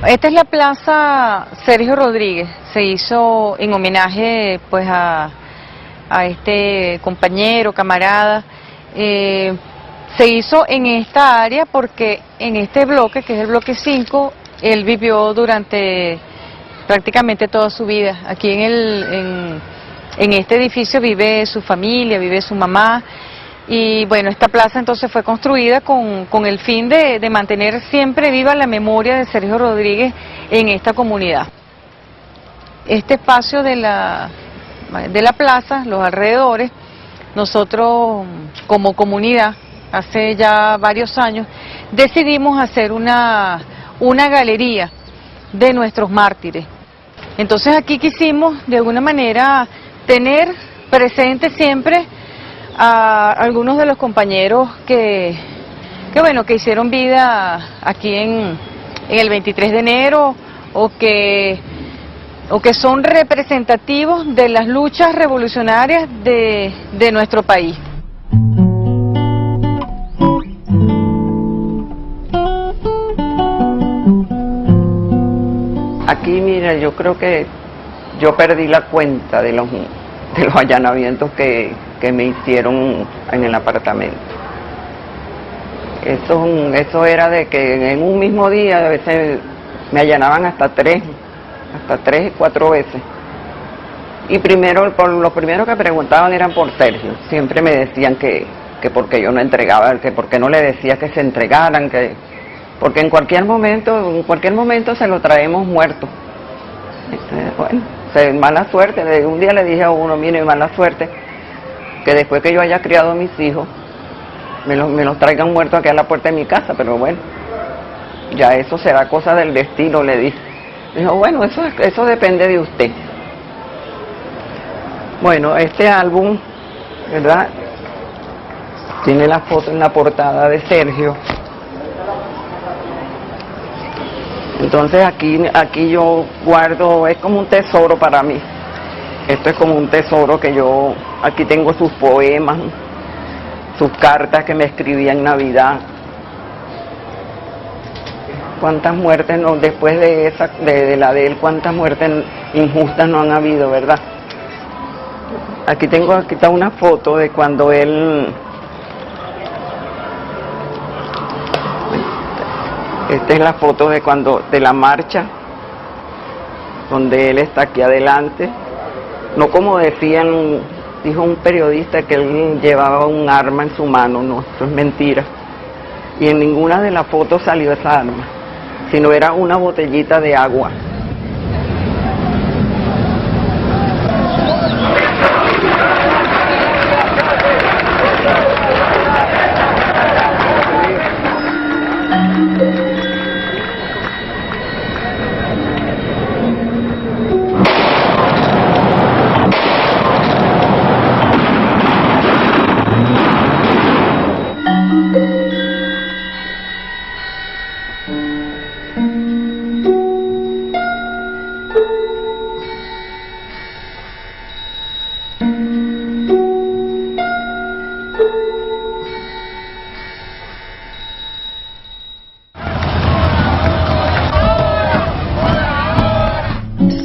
Esta es la Plaza Sergio Rodríguez. Se hizo en homenaje, pues, a este compañero, camarada. Se hizo en esta área porque en este bloque, que es el bloque 5, él vivió durante prácticamente toda su vida. Aquí en este edificio vive su familia, vive su mamá. Y bueno, esta plaza entonces fue construida con el fin de mantener siempre viva la memoria de Sergio Rodríguez en esta comunidad. Este espacio de la plaza, los alrededores, nosotros como comunidad, hace ya varios años, decidimos hacer una galería de nuestros mártires. Entonces aquí quisimos de alguna manera tener presente siempre a algunos de los compañeros que hicieron vida aquí en el 23 de enero o que son representativos de las luchas revolucionarias de nuestro país. Aquí, mira, yo creo que yo perdí la cuenta de los allanamientos que me hicieron en el apartamento. Eso era de que en un mismo día a veces me allanaban hasta 3 y 4 veces. Y los primeros que preguntaban eran por Sergio. Siempre me decían que porque yo no entregaba, que porque no le decía que se entregaran, porque en cualquier momento se lo traemos muerto. Bueno, mala suerte. Un día le dije a uno, mire, mala suerte, que después que yo haya criado a mis hijos, me los traigan muertos aquí a la puerta de mi casa, pero bueno, ya eso será cosa del destino, le dije. Dijo, bueno, eso depende de usted. Bueno, este álbum, ¿verdad?, tiene la foto en la portada de Sergio. Entonces aquí yo guardo, es como un tesoro para mí. Esto es como un tesoro que aquí tengo sus poemas, sus cartas que me escribía en Navidad. cuántas muertes no, después de esa, la de él, cuántas muertes injustas no han habido, ¿verdad? Aquí está una foto de cuando él, esta es la foto de la marcha, donde él está aquí adelante, no como decían, dijo un periodista que él llevaba un arma en su mano, no, esto es mentira, y en ninguna de las fotos salió esa arma, sino era una botellita de agua.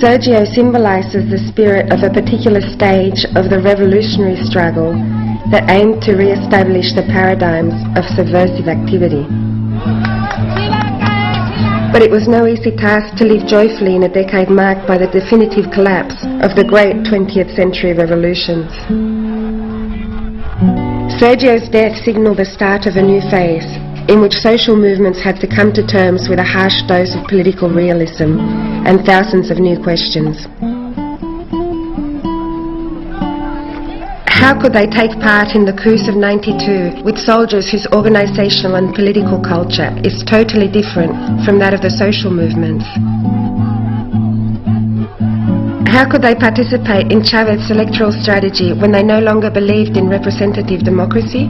Sergio symbolizes the spirit of a particular stage of the revolutionary struggle that aimed to re-establish the paradigms of subversive activity. But it was no easy task to live joyfully in a decade marked by the definitive collapse of the great 20th century revolutions. Sergio's death signaled the start of a new phase, in which social movements had to come to terms with a harsh dose of political realism and thousands of new questions. How could they take part in the coups of '92 with soldiers whose organisational and political culture is totally different from that of the social movements? How could they participate in Chavez's electoral strategy when they no longer believed in representative democracy?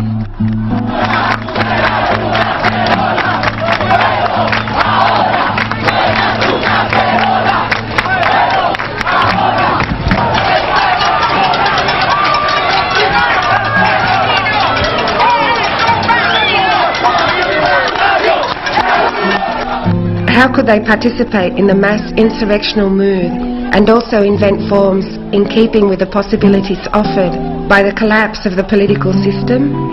How could they participate in the mass insurrectional mood and also invent forms in keeping with the possibilities offered by the collapse of the political system?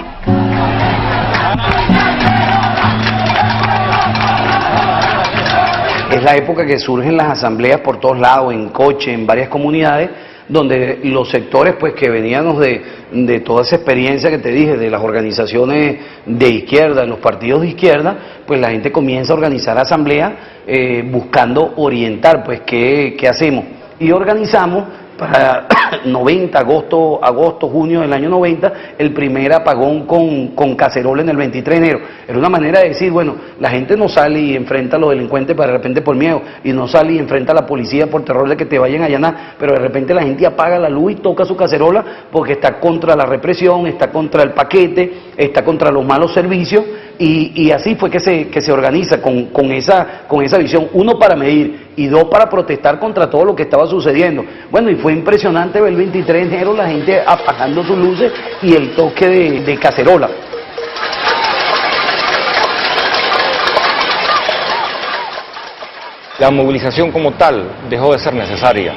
Es la época que surgen las asambleas por todos lados, en coche, en varias comunidades, donde los sectores pues que veníamos de toda esa experiencia que te dije, de las organizaciones de izquierda, de los partidos de izquierda, pues la gente comienza a organizar asambleas buscando orientar pues qué hacemos. Y organizamos para 90, agosto, junio del año 90, el primer apagón con cacerola en el 23 de enero. Era una manera de decir, bueno, la gente no sale y enfrenta a los delincuentes de repente por miedo, y no sale y enfrenta a la policía por terror de que te vayan a allanar, pero de repente la gente apaga la luz y toca su cacerola porque está contra la represión, está contra el paquete, está contra los malos servicios, y así fue que se organiza con esa visión, uno para medir y dos para protestar contra todo lo que estaba sucediendo. Bueno, y fue impresionante ver el 23 de enero la gente apagando sus luces y el toque de cacerola. La movilización como tal dejó de ser necesaria.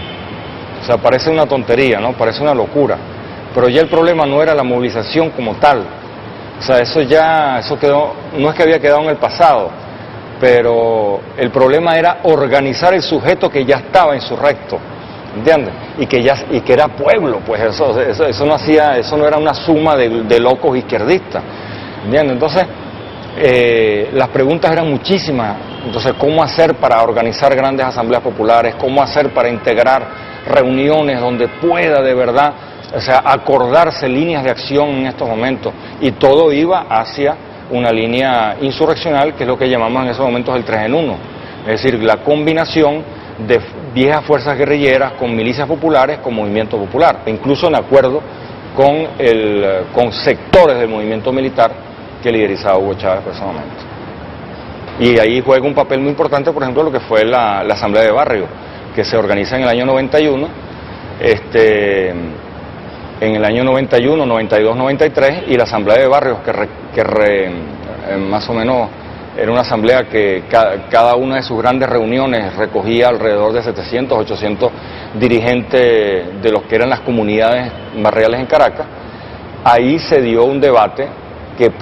O sea, parece una tontería, ¿no? Parece una locura. Pero ya el problema no era la movilización como tal. O sea, eso quedó, no es que había quedado en el pasado, pero el problema era organizar el sujeto que ya estaba insurrecto, ¿entiendes? Y que era pueblo, pues eso no era una suma de locos izquierdistas, ¿entiendes? Entonces, las preguntas eran muchísimas. Entonces, ¿cómo hacer para organizar grandes asambleas populares? ¿Cómo hacer para integrar reuniones donde pueda de verdad, o sea, acordarse líneas de acción en estos momentos? Y todo iba hacia una línea insurreccional, que es lo que llamamos en esos momentos el 3 en 1. Es decir, la combinación de viejas fuerzas guerrilleras con milicias populares, con movimiento popular, incluso en acuerdo con sectores del movimiento militar que liderizaba Hugo Chávez personalmente. Y ahí juega un papel muy importante, por ejemplo, lo que fue la Asamblea de Barrio, que se organiza en el año 91, en el año 91, 92, 93, y la Asamblea de Barrios que más o menos Era una asamblea que cada una de sus grandes reuniones recogía alrededor de 700, 800 dirigentes de los que eran las comunidades barriales en Caracas. Ahí se dio un debate que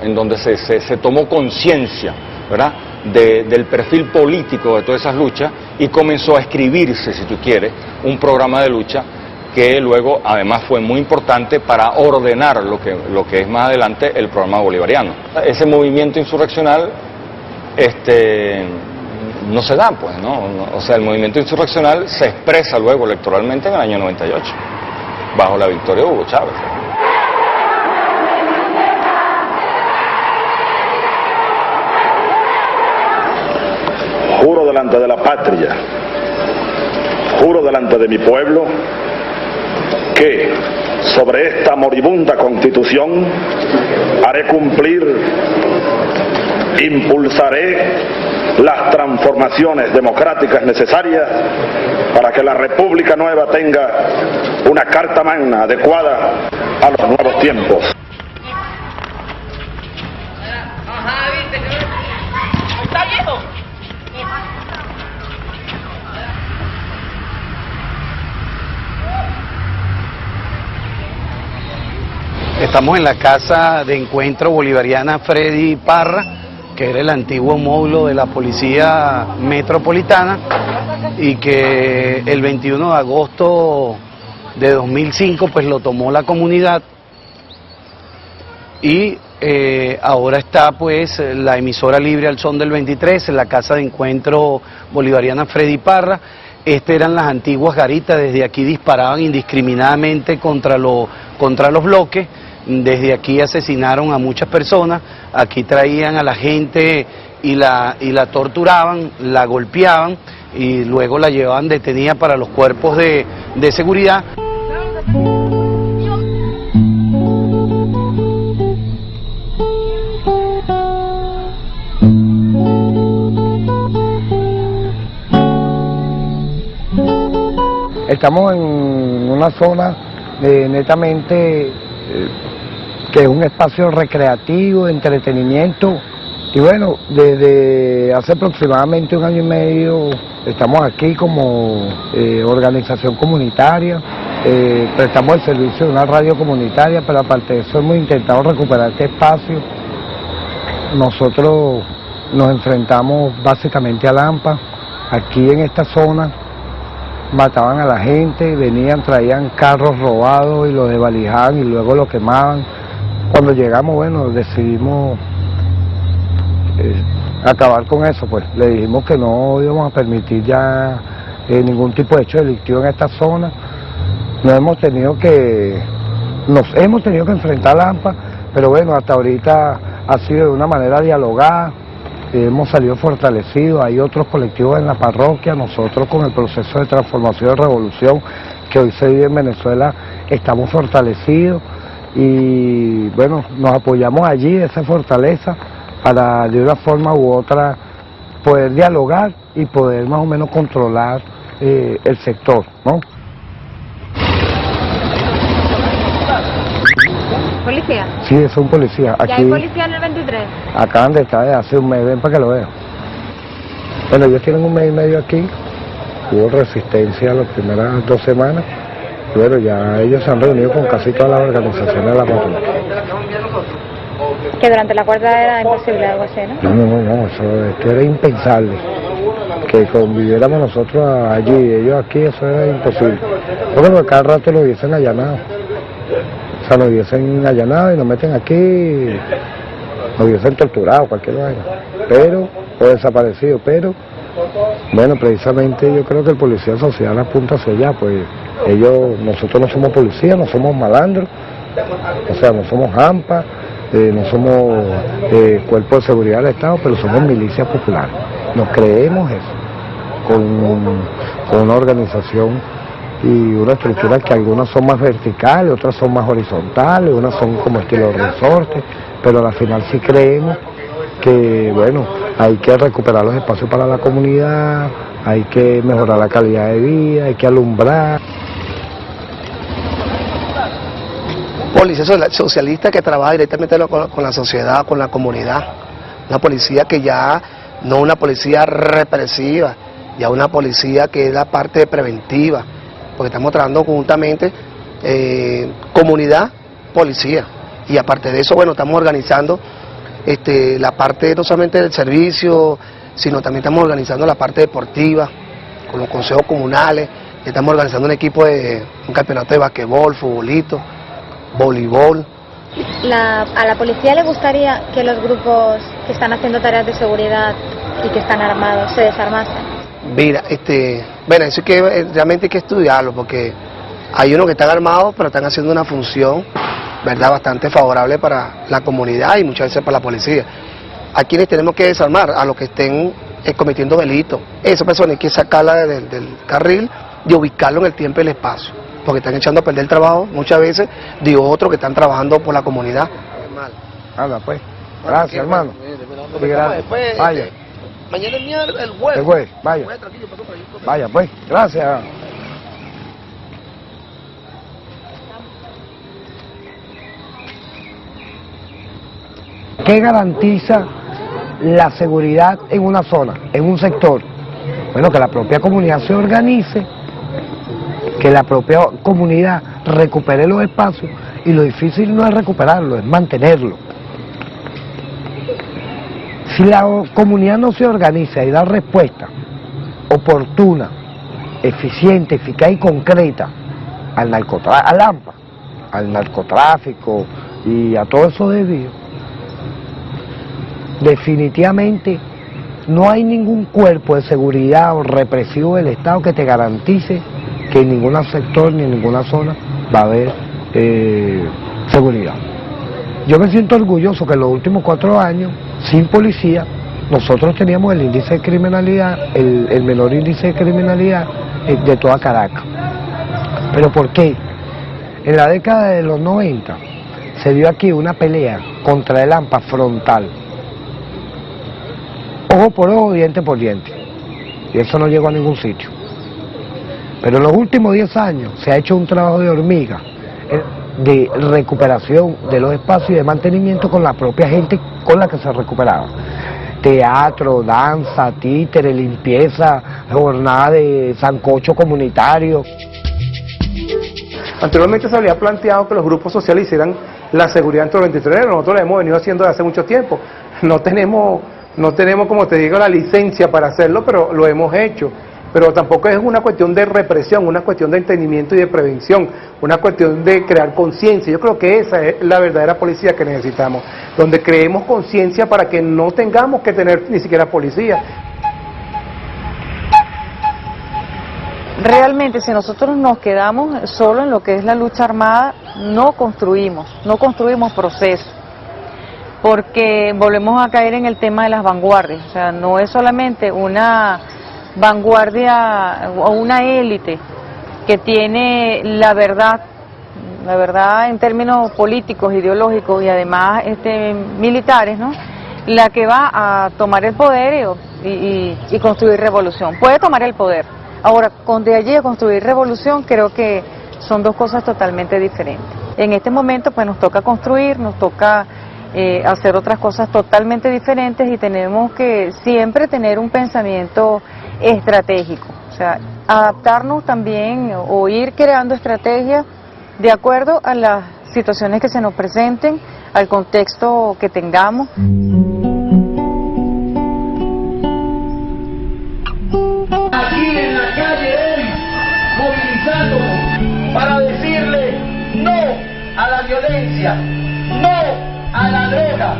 en donde se tomó conciencia, ¿verdad?, del perfil político de todas esas luchas, y comenzó a escribirse, si tú quieres, un programa de lucha que luego además fue muy importante para ordenar lo que es más adelante el programa bolivariano. Ese movimiento insurreccional no se da, pues, ¿no? O sea, el movimiento insurreccional se expresa luego electoralmente en el año 98, bajo la victoria de Hugo Chávez. Juro delante de la patria, juro delante de mi pueblo, que sobre esta moribunda Constitución haré cumplir, impulsaré las transformaciones democráticas necesarias para que la República Nueva tenga una carta magna adecuada a los nuevos tiempos. ¿Está viejo? Estamos en la casa de encuentro bolivariana Freddy Parra, que era el antiguo módulo de la Policía Metropolitana y que el 21 de agosto de 2005 pues lo tomó la comunidad, y ahora está pues la emisora Libre al Son del 23 en la casa de encuentro bolivariana Freddy Parra. Eran las antiguas garitas, desde aquí disparaban indiscriminadamente contra los bloques. Desde aquí asesinaron a muchas personas, aquí traían a la gente y la torturaban, la golpeaban y luego la llevaban detenida para los cuerpos de seguridad. Estamos en una zona netamente que es un espacio recreativo, de entretenimiento, y bueno, desde hace aproximadamente 1 año y medio estamos aquí como organización comunitaria, prestamos el servicio de una radio comunitaria, pero aparte de eso hemos intentado recuperar este espacio. Nosotros nos enfrentamos básicamente a Lampa. Aquí en esta zona mataban a la gente, venían, traían carros robados y los desvalijaban y luego los quemaban. Cuando llegamos, bueno, decidimos acabar con eso, pues le dijimos que no íbamos a permitir ya ningún tipo de hecho delictivo en esta zona. Nos hemos tenido que enfrentar a Lampa, pero bueno, hasta ahorita ha sido de una manera dialogada. Hemos salido fortalecidos, hay otros colectivos en la parroquia, nosotros con el proceso de transformación y revolución que hoy se vive en Venezuela estamos fortalecidos y bueno, nos apoyamos allí de esa fortaleza para de una forma u otra poder dialogar y poder más o menos controlar el sector, ¿no? ¿Policía? Sí, es un policía. ¿Ya hay policía en el 23? Acaban de estar hace un mes, ven para que lo vean. Bueno, ellos tienen 1 mes y medio aquí, hubo resistencia las primeras 2 semanas, y bueno, ya ellos se han reunido con casi todas las organizaciones de la comunidad. Que durante la cuarta era imposible algo así, ¿no? No, esto era impensable, que conviviéramos nosotros allí, ellos aquí, eso era imposible. Porque cada rato lo hubiesen allanado. O sea, nos hubiesen allanado y nos meten aquí, nos hubiesen torturado, cualquier vaina, o desaparecido, pero bueno, precisamente yo creo que el policía social apunta hacia allá, pues nosotros no somos policías, no somos malandros, o sea, no somos AMPA, no somos cuerpo de seguridad del Estado, pero somos milicias populares, nos creemos eso, con una organización y una estructura que algunas son más verticales, otras son más horizontales, unas son como estilo resorte, pero al final sí creemos que, bueno, hay que recuperar los espacios para la comunidad, hay que mejorar la calidad de vida, hay que alumbrar. Policía socialista que trabaja directamente con la sociedad, con la comunidad, una policía que ya no una policía represiva, ya una policía que es la parte preventiva, porque estamos trabajando conjuntamente comunidad, policía, y aparte de eso, bueno, estamos organizando la parte no solamente del servicio, sino también estamos organizando la parte deportiva, con los consejos comunales, estamos organizando un campeonato de basquetbol, futbolito, voleibol. ¿A la policía le gustaría que los grupos que están haciendo tareas de seguridad y que están armados se desarmasen? Mira, bueno, eso es que realmente hay que estudiarlo, porque hay unos que están armados, pero están haciendo una función, ¿verdad?, bastante favorable para la comunidad y muchas veces para la policía. A quienes tenemos que desarmar, a los que estén cometiendo delitos. Esa persona hay que sacarla del carril y ubicarlo en el tiempo y el espacio, porque están echando a perder el trabajo muchas veces de otros que están trabajando por la comunidad. Anda pues, gracias hermano. Sí, gracias. Vaya. Mañana es el jueves. El jueves, vaya. Vaya pues, gracias. ¿Qué garantiza la seguridad en una zona, en un sector? Bueno, que la propia comunidad se organice, que la propia comunidad recupere los espacios, y lo difícil no es recuperarlo, es mantenerlo. Si la comunidad no se organiza y da respuesta oportuna, eficiente, eficaz y concreta al AMPA, al narcotráfico y a todo eso desvío, definitivamente no hay ningún cuerpo de seguridad o represivo del Estado que te garantice que en ningún sector ni en ninguna zona va a haber seguridad. Yo me siento orgulloso que en los últimos 4 años, sin policía, nosotros teníamos el índice de criminalidad, el menor índice de criminalidad de toda Caracas. ¿Pero por qué? En la década de los 90 se dio aquí una pelea contra el AMPA frontal. Ojo por ojo, diente por diente. Y eso no llegó a ningún sitio. Pero en los últimos 10 años se ha hecho un trabajo de hormiga, de recuperación de los espacios y de mantenimiento con la propia gente con la que se recuperaba. Teatro, danza, títere, limpieza, jornada de sancocho comunitario. Anteriormente se había planteado que los grupos sociales hicieran la seguridad entre los 23 de enero. Nosotros lo hemos venido haciendo desde hace mucho tiempo. No tenemos, como te digo, la licencia para hacerlo, pero lo hemos hecho. Pero tampoco es una cuestión de represión, una cuestión de entendimiento y de prevención, una cuestión de crear conciencia. Yo creo que esa es la verdadera policía que necesitamos, donde creemos conciencia para que no tengamos que tener ni siquiera policía. Realmente, si nosotros nos quedamos solo en lo que es la lucha armada, no construimos procesos, porque volvemos a caer en el tema de las vanguardias. O sea, no es solamente una vanguardia o una élite que tiene la verdad en términos políticos, ideológicos y además militares, ¿no?, la que va a tomar el poder y construir revolución. Puede tomar el poder. Ahora, de allí a construir revolución, creo que son dos cosas totalmente diferentes. En este momento, pues nos toca construir, nos toca hacer otras cosas totalmente diferentes, y tenemos que siempre tener un pensamiento estratégico, o sea, adaptarnos también o ir creando estrategias de acuerdo a las situaciones que se nos presenten, al contexto que tengamos. Aquí en la calle hoy, movilizándonos para decirle no a la violencia, no a la droga.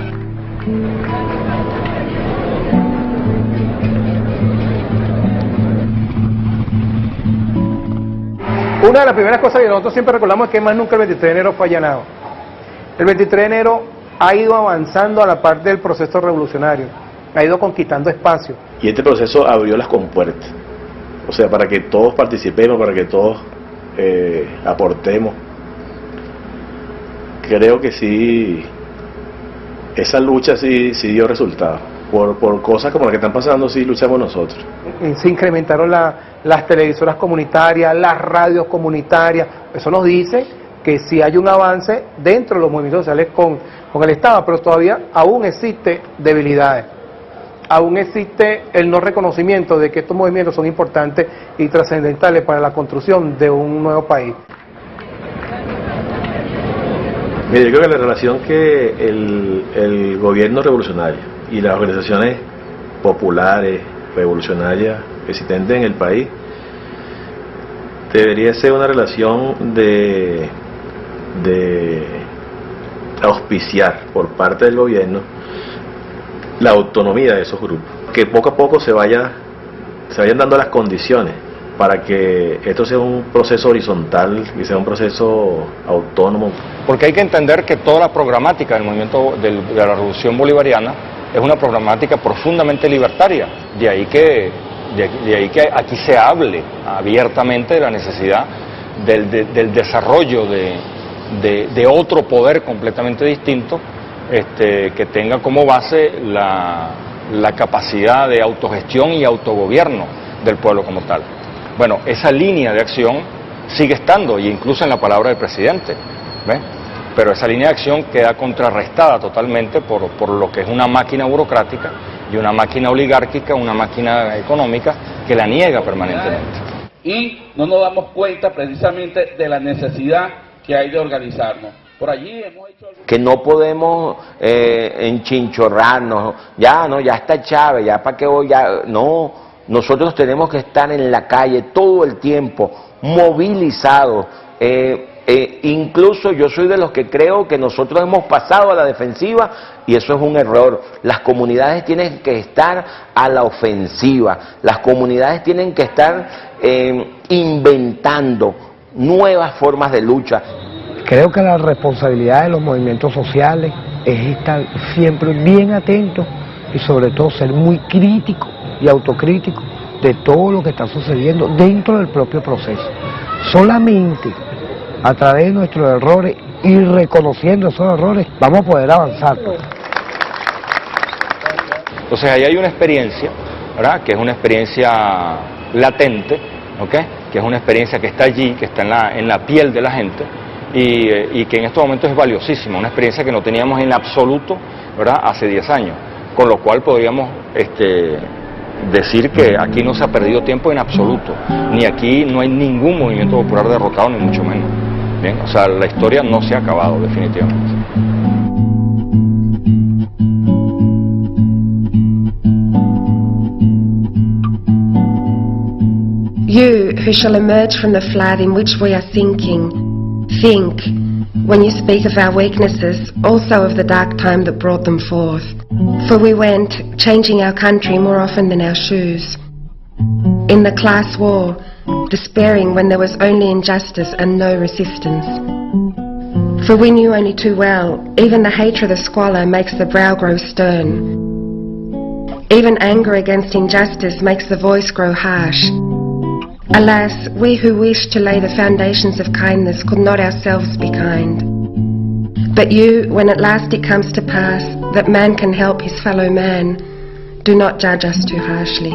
Una de las primeras cosas que nosotros siempre recordamos es que más nunca el 23 de enero fue allanado. El 23 de enero ha ido avanzando a la parte del proceso revolucionario, ha ido conquistando espacio. Y este proceso abrió las compuertas, o sea, para que todos participemos, para que todos aportemos. Creo que sí, esa lucha sí dio resultados. Por cosas como las que están pasando, sí luchamos nosotros. Se incrementaron las televisoras comunitarias, las radios comunitarias. Eso nos dice que sí hay un avance dentro de los movimientos sociales con el Estado, pero todavía aún existe debilidades. Aún existe el no reconocimiento de que estos movimientos son importantes y trascendentales para la construcción de un nuevo país. Mire, yo creo que la relación que el gobierno revolucionario y las organizaciones populares, revolucionarias existentes en el país debería ser una relación de auspiciar por parte del gobierno la autonomía de esos grupos, que poco a poco se vayan dando las condiciones para que esto sea un proceso horizontal y sea un proceso autónomo. Porque hay que entender que toda la programática del movimiento de la Revolución Bolivariana es una programática profundamente libertaria, de ahí que aquí se hable abiertamente de la necesidad del desarrollo de otro poder completamente distinto, que tenga como base la capacidad de autogestión y autogobierno del pueblo como tal. Bueno, esa línea de acción sigue estando, e incluso en la palabra del presidente, ¿ves? Pero esa línea de acción queda contrarrestada totalmente por lo que es una máquina burocrática y una máquina oligárquica, una máquina económica que la niega permanentemente. Y no nos damos cuenta precisamente de la necesidad que hay de organizarnos. Por allí hemos hecho algo... Que no podemos enchinchorrarnos, ya está Chávez, ya para qué voy, ya no. Nosotros tenemos que estar en la calle todo el tiempo, movilizados. Incluso yo soy de los que creo que nosotros hemos pasado a la defensiva y eso es un error. Las comunidades tienen que estar a la ofensiva, las comunidades tienen que estar inventando nuevas formas de lucha. Creo que la responsabilidad de los movimientos sociales es estar siempre bien atentos y sobre todo ser muy críticos y autocrítico de todo lo que está sucediendo dentro del propio proceso. Solamente a través de nuestros errores y reconociendo esos errores vamos a poder avanzar. Entonces ahí hay una experiencia, ¿verdad? Que es una experiencia latente, ¿ok? Que es una experiencia que está allí, que está en la piel de la gente y que en estos momentos es valiosísima, una experiencia que no teníamos en absoluto, ¿verdad? Hace 10 años, con lo cual podríamos decir que aquí no se ha perdido tiempo en absoluto, ni aquí no hay ningún movimiento popular derrotado, ni mucho menos. Bien, o sea, la historia no se ha acabado definitivamente. You who shall emerge from the flood in which we are sinking, think, when you speak of our weaknesses, also of the dark time that brought them forth. For we went, changing our country more often than our shoes. In the class war, despairing when there was only injustice and no resistance. For we knew only too well, even the hatred of squalor makes the brow grow stern. Even anger against injustice makes the voice grow harsh. Alas, we who wished to lay the foundations of kindness could not ourselves be kind. But you, when at last it comes to pass that man can help his fellow man, do not judge us too harshly.